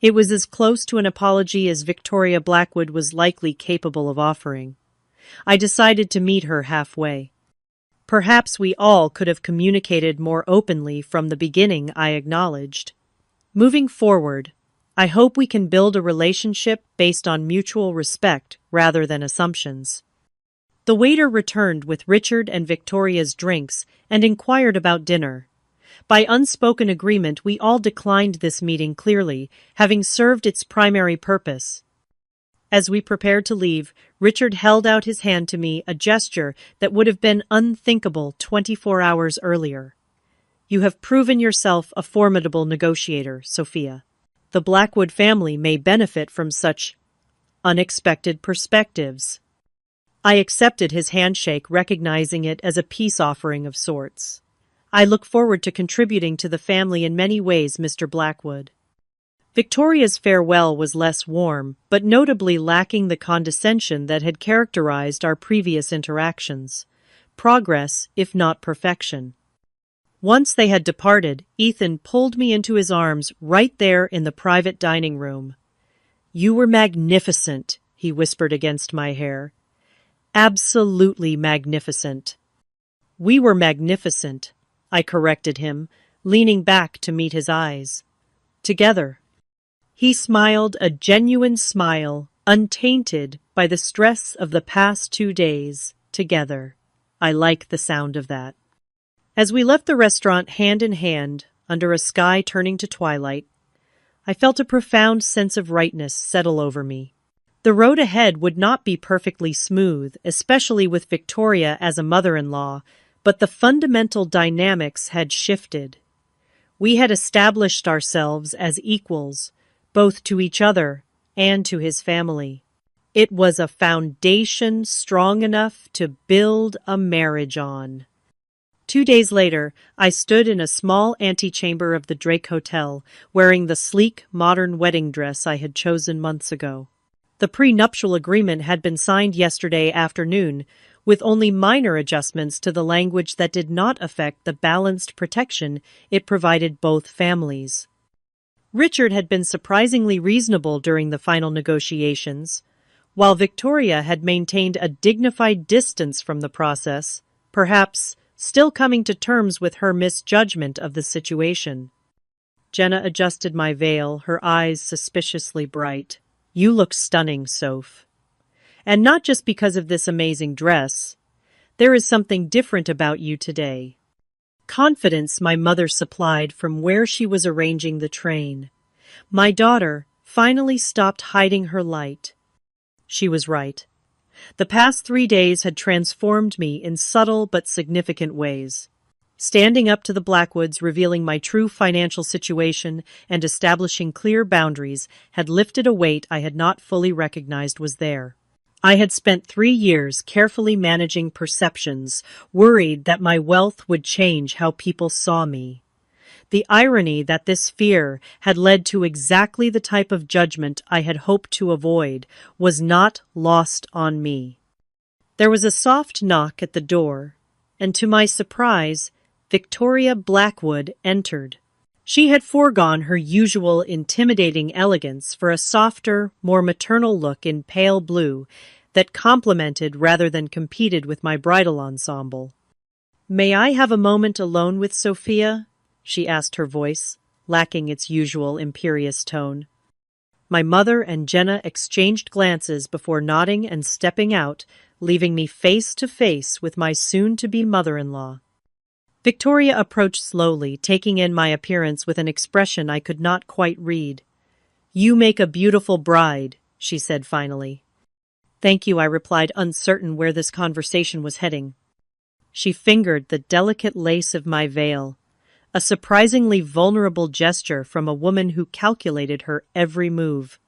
It was as close to an apology as Victoria Blackwood was likely capable of offering. I decided to meet her halfway. "Perhaps we all could have communicated more openly from the beginning," I acknowledged. "Moving forward, I hope we can build a relationship based on mutual respect rather than assumptions." The waiter returned with Richard and Victoria's drinks and inquired about dinner. By unspoken agreement, we all declined this meeting clearly, having served its primary purpose. As we prepared to leave, Richard held out his hand to me, a gesture that would have been unthinkable 24 hours earlier. "You have proven yourself a formidable negotiator, Sophia. The Blackwood family may benefit from such unexpected perspectives." I accepted his handshake, recognizing it as a peace offering of sorts. "I look forward to contributing to the family in many ways, Mr. Blackwood." Victoria's farewell was less warm, but notably lacking the condescension that had characterized our previous interactions. Progress, if not perfection. Once they had departed, Ethan pulled me into his arms right there in the private dining room. "You were magnificent," he whispered against my hair. "Absolutely magnificent." "We were magnificent," I corrected him, leaning back to meet his eyes. "Together." He smiled a genuine smile, untainted by the stress of the past 2 days. Together. I like the sound of that. As we left the restaurant hand in hand, under a sky turning to twilight, I felt a profound sense of rightness settle over me. The road ahead would not be perfectly smooth, especially with Victoria as a mother-in-law, but the fundamental dynamics had shifted. We had established ourselves as equals, both to each other and to his family. It was a foundation strong enough to build a marriage on. 2 days later, I stood in a small antechamber of the Drake Hotel, wearing the sleek, modern wedding dress I had chosen months ago. The prenuptial agreement had been signed yesterday afternoon, with only minor adjustments to the language that did not affect the balanced protection it provided both families. Richard had been surprisingly reasonable during the final negotiations, while Victoria had maintained a dignified distance from the process, perhaps still coming to terms with her misjudgment of the situation. Jenna adjusted my veil, her eyes suspiciously bright. "You look stunning, Soph. And not just because of this amazing dress. There is something different about you today." Confidence my mother supplied from where she was arranging the train. My daughter finally stopped hiding her light. She was right. The past 3 days had transformed me in subtle but significant ways. Standing up to the Blackwoods, revealing my true financial situation, and establishing clear boundaries had lifted a weight I had not fully recognized was there. I had spent 3 years carefully managing perceptions, worried that my wealth would change how people saw me. The irony that this fear had led to exactly the type of judgment I had hoped to avoid was not lost on me. There was a soft knock at the door, and to my surprise, Victoria Blackwood entered. She had foregone her usual intimidating elegance for a softer, more maternal look in pale blue that complemented rather than competed with my bridal ensemble. "May I have a moment alone with Sophia?" she asked, her voice lacking its usual imperious tone. My mother and Jenna exchanged glances before nodding and stepping out, leaving me face to face with my soon-to-be mother-in-law. Victoria approached slowly, taking in my appearance with an expression I could not quite read. "You make a beautiful bride," she said finally. "Thank you," I replied, uncertain where this conversation was heading. She fingered the delicate lace of my veil, a surprisingly vulnerable gesture from a woman who calculated her every move.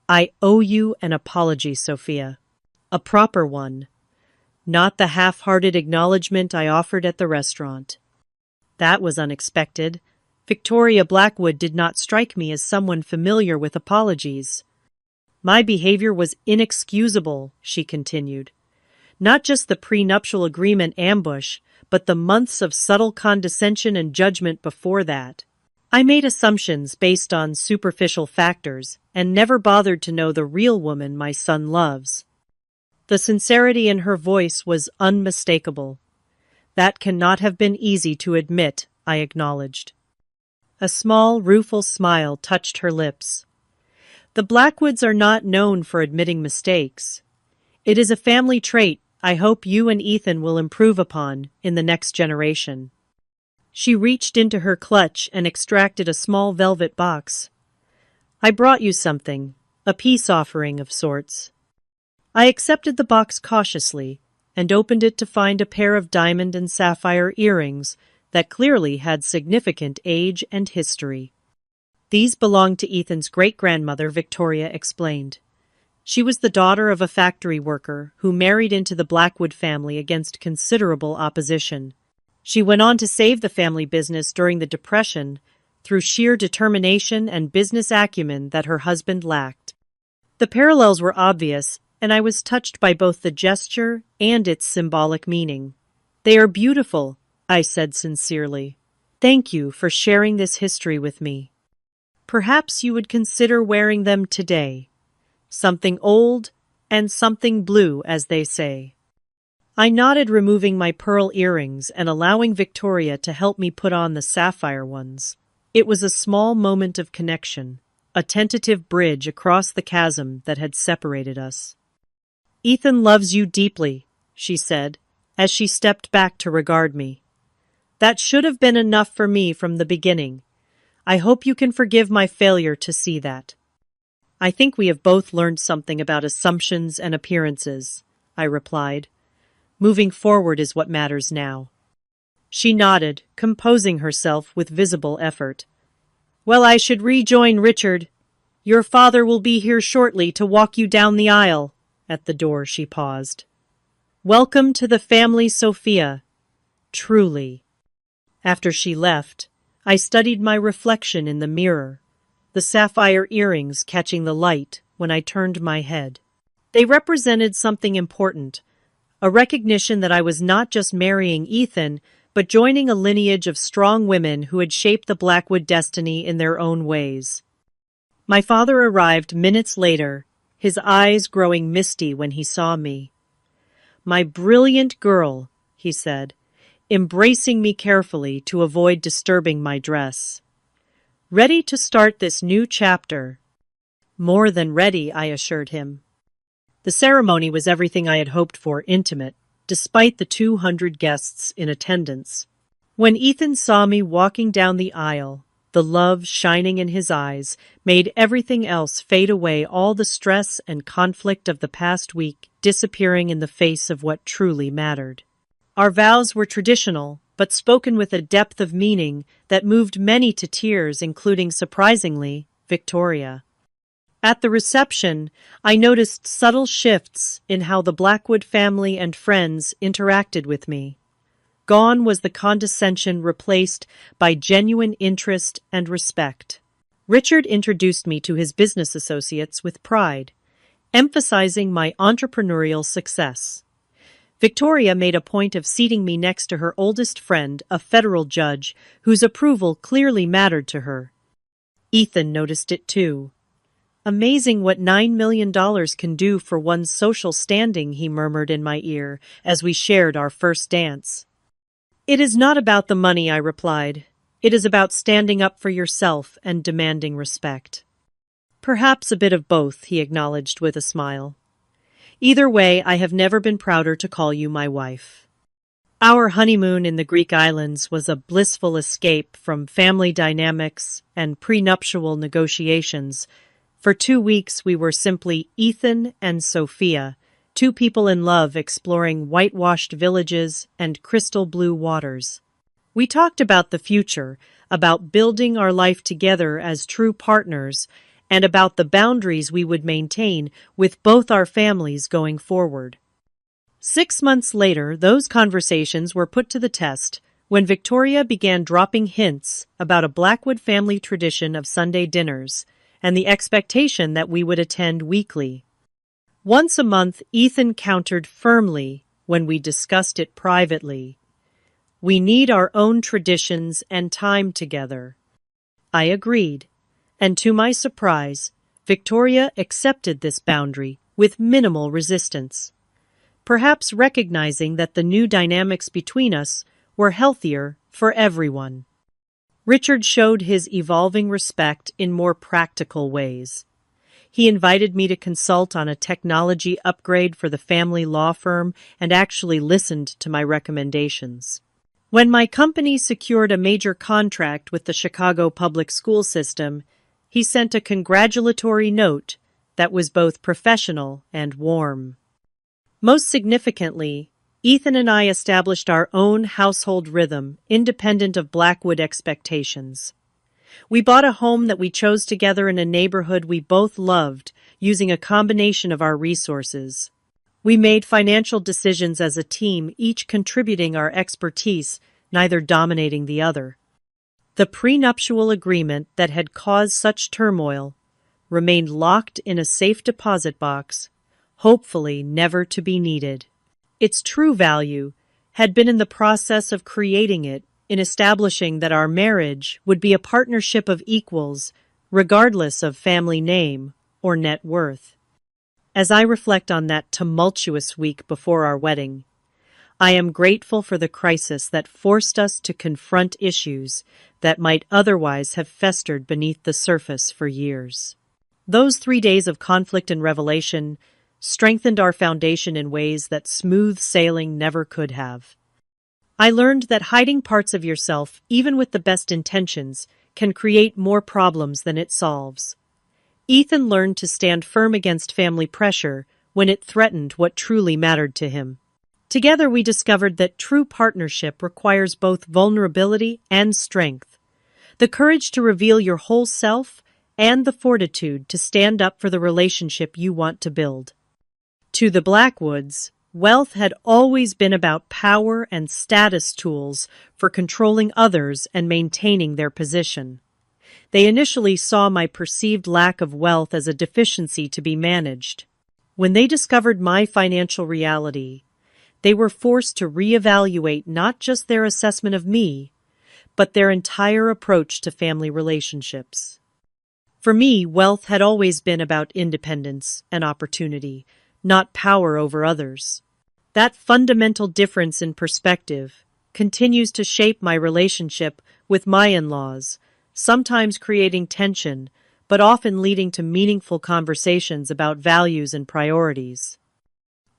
"I owe you an apology, Sophia. A proper one. Not the half-hearted acknowledgement I offered at the restaurant." "That was unexpected." Victoria Blackwood did not strike me as someone familiar with apologies. My behavior was inexcusable, she continued. Not just the prenuptial agreement ambush, but the months of subtle condescension and judgment before that. I made assumptions based on superficial factors and never bothered to know the real woman my son loves. The sincerity in her voice was unmistakable. That cannot have been easy to admit, I acknowledged. A small, rueful smile touched her lips. The Blackwoods are not known for admitting mistakes. It is a family trait I hope you and Ethan will improve upon in the next generation. She reached into her clutch and extracted a small velvet box. I brought you something, a peace offering of sorts. I accepted the box cautiously and opened it to find a pair of diamond and sapphire earrings that clearly had significant age and history. These belonged to Ethan's great-grandmother, Victoria explained. She was the daughter of a factory worker who married into the Blackwood family against considerable opposition. She went on to save the family business during the Depression through sheer determination and business acumen that her husband lacked. The parallels were obvious, and I was touched by both the gesture and its symbolic meaning. They are beautiful, I said sincerely. Thank you for sharing this history with me. Perhaps you would consider wearing them today. Something old and something blue, as they say. I nodded, removing my pearl earrings and allowing Victoria to help me put on the sapphire ones. It was a small moment of connection, a tentative bridge across the chasm that had separated us. Ethan loves you deeply, she said, as she stepped back to regard me. That should have been enough for me from the beginning. I hope you can forgive my failure to see that. I think we have both learned something about assumptions and appearances, I replied. Moving forward is what matters now. She nodded, composing herself with visible effort. Well, I should rejoin Richard. Your father will be here shortly to walk you down the aisle. At the door she paused. Welcome to the family, Sophia. Truly. After she left, I studied my reflection in the mirror, the sapphire earrings catching the light when I turned my head. They represented something important, a recognition that I was not just marrying Ethan, but joining a lineage of strong women who had shaped the Blackwood destiny in their own ways. My father arrived minutes later, his eyes growing misty when he saw me. My brilliant girl, he said, embracing me carefully to avoid disturbing my dress. Ready to start this new chapter? More than ready, I assured him. The ceremony was everything I had hoped for, intimate, despite the 200 guests in attendance. When Ethan saw me walking down the aisle, the love shining in his eyes made everything else fade away, all the stress and conflict of the past week disappearing in the face of what truly mattered. Our vows were traditional, but spoken with a depth of meaning that moved many to tears, including, surprisingly, Victoria. At the reception, I noticed subtle shifts in how the Blackwood family and friends interacted with me. Gone was the condescension, replaced by genuine interest and respect. Richard introduced me to his business associates with pride, emphasizing my entrepreneurial success. Victoria made a point of seating me next to her oldest friend, a federal judge, whose approval clearly mattered to her. Ethan noticed it too. Amazing what $9 million can do for one's social standing, he murmured in my ear as we shared our first dance. It is not about the money, I replied. It is about standing up for yourself and demanding respect. Perhaps a bit of both, he acknowledged with a smile. Either way, I have never been prouder to call you my wife. Our honeymoon in the Greek islands was a blissful escape from family dynamics and prenuptial negotiations. For 2 weeks we were simply Ethan and Sophia, two people in love exploring whitewashed villages and crystal blue waters. We talked about the future, about building our life together as true partners, and about the boundaries we would maintain with both our families going forward. 6 months later, those conversations were put to the test when Victoria began dropping hints about a Blackwood family tradition of Sunday dinners and the expectation that we would attend weekly. Once a month, Ethan countered firmly when we discussed it privately. We need our own traditions and time together. I agreed, and to my surprise, Victoria accepted this boundary with minimal resistance, perhaps recognizing that the new dynamics between us were healthier for everyone. Richard showed his evolving respect in more practical ways. He invited me to consult on a technology upgrade for the family law firm and actually listened to my recommendations. When my company secured a major contract with the Chicago public school system, he sent a congratulatory note that was both professional and warm. Most significantly, Ethan and I established our own household rhythm, independent of Blackwood expectations. We bought a home that we chose together in a neighborhood we both loved, using a combination of our resources. We made financial decisions as a team, each contributing our expertise, neither dominating the other. The prenuptial agreement that had caused such turmoil remained locked in a safe deposit box, hopefully never to be needed. Its true value had been in the process of creating it, in establishing that our marriage would be a partnership of equals, regardless of family name or net worth. As I reflect on that tumultuous week before our wedding, I am grateful for the crisis that forced us to confront issues that might otherwise have festered beneath the surface for years. Those 3 days of conflict and revelation strengthened our foundation in ways that smooth sailing never could have. I learned that hiding parts of yourself, even with the best intentions, can create more problems than it solves. Ethan learned to stand firm against family pressure when it threatened what truly mattered to him. Together we discovered that true partnership requires both vulnerability and strength, the courage to reveal your whole self and the fortitude to stand up for the relationship you want to build. To the Blackwoods, wealth had always been about power and status tools for controlling others and maintaining their position. They initially saw my perceived lack of wealth as a deficiency to be managed. When they discovered my financial reality, they were forced to reevaluate not just their assessment of me, but their entire approach to family relationships. For me, wealth had always been about independence and opportunity, not power over others. That fundamental difference in perspective continues to shape my relationship with my in-laws, sometimes creating tension, but often leading to meaningful conversations about values and priorities.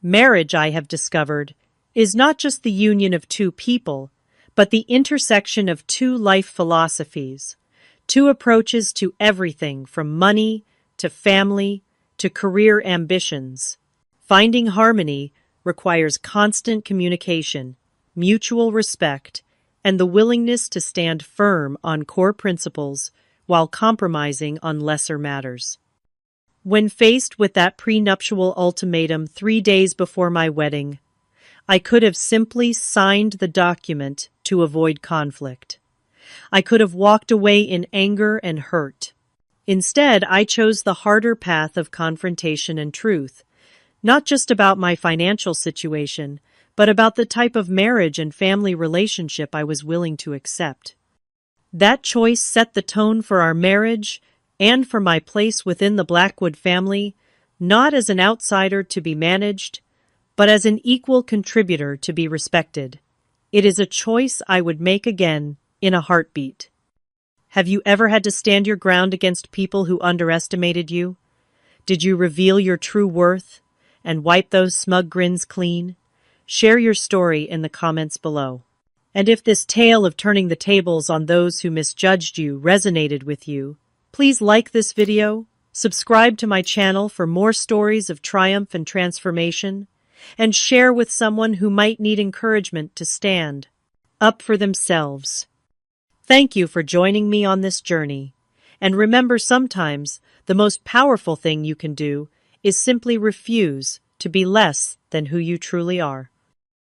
Marriage, I have discovered, is not just the union of two people, but the intersection of two life philosophies, two approaches to everything from money to family to career ambitions. Finding harmony requires constant communication, mutual respect, and the willingness to stand firm on core principles while compromising on lesser matters. When faced with that prenuptial ultimatum 3 days before my wedding, I could have simply signed the document to avoid conflict. I could have walked away in anger and hurt. Instead, I chose the harder path of confrontation and truth, not just about my financial situation, but about the type of marriage and family relationship I was willing to accept. That choice set the tone for our marriage and for my place within the Blackwood family, not as an outsider to be managed, but as an equal contributor to be respected. It is a choice I would make again in a heartbeat. Have you ever had to stand your ground against people who underestimated you? Did you reveal your true worth and wipe those smug grins clean? Share your story in the comments below. And if this tale of turning the tables on those who misjudged you resonated with you, please like this video, subscribe to my channel for more stories of triumph and transformation, and share with someone who might need encouragement to stand up for themselves. Thank you for joining me on this journey. And remember, sometimes the most powerful thing you can do is simply refuse to be less than who you truly are.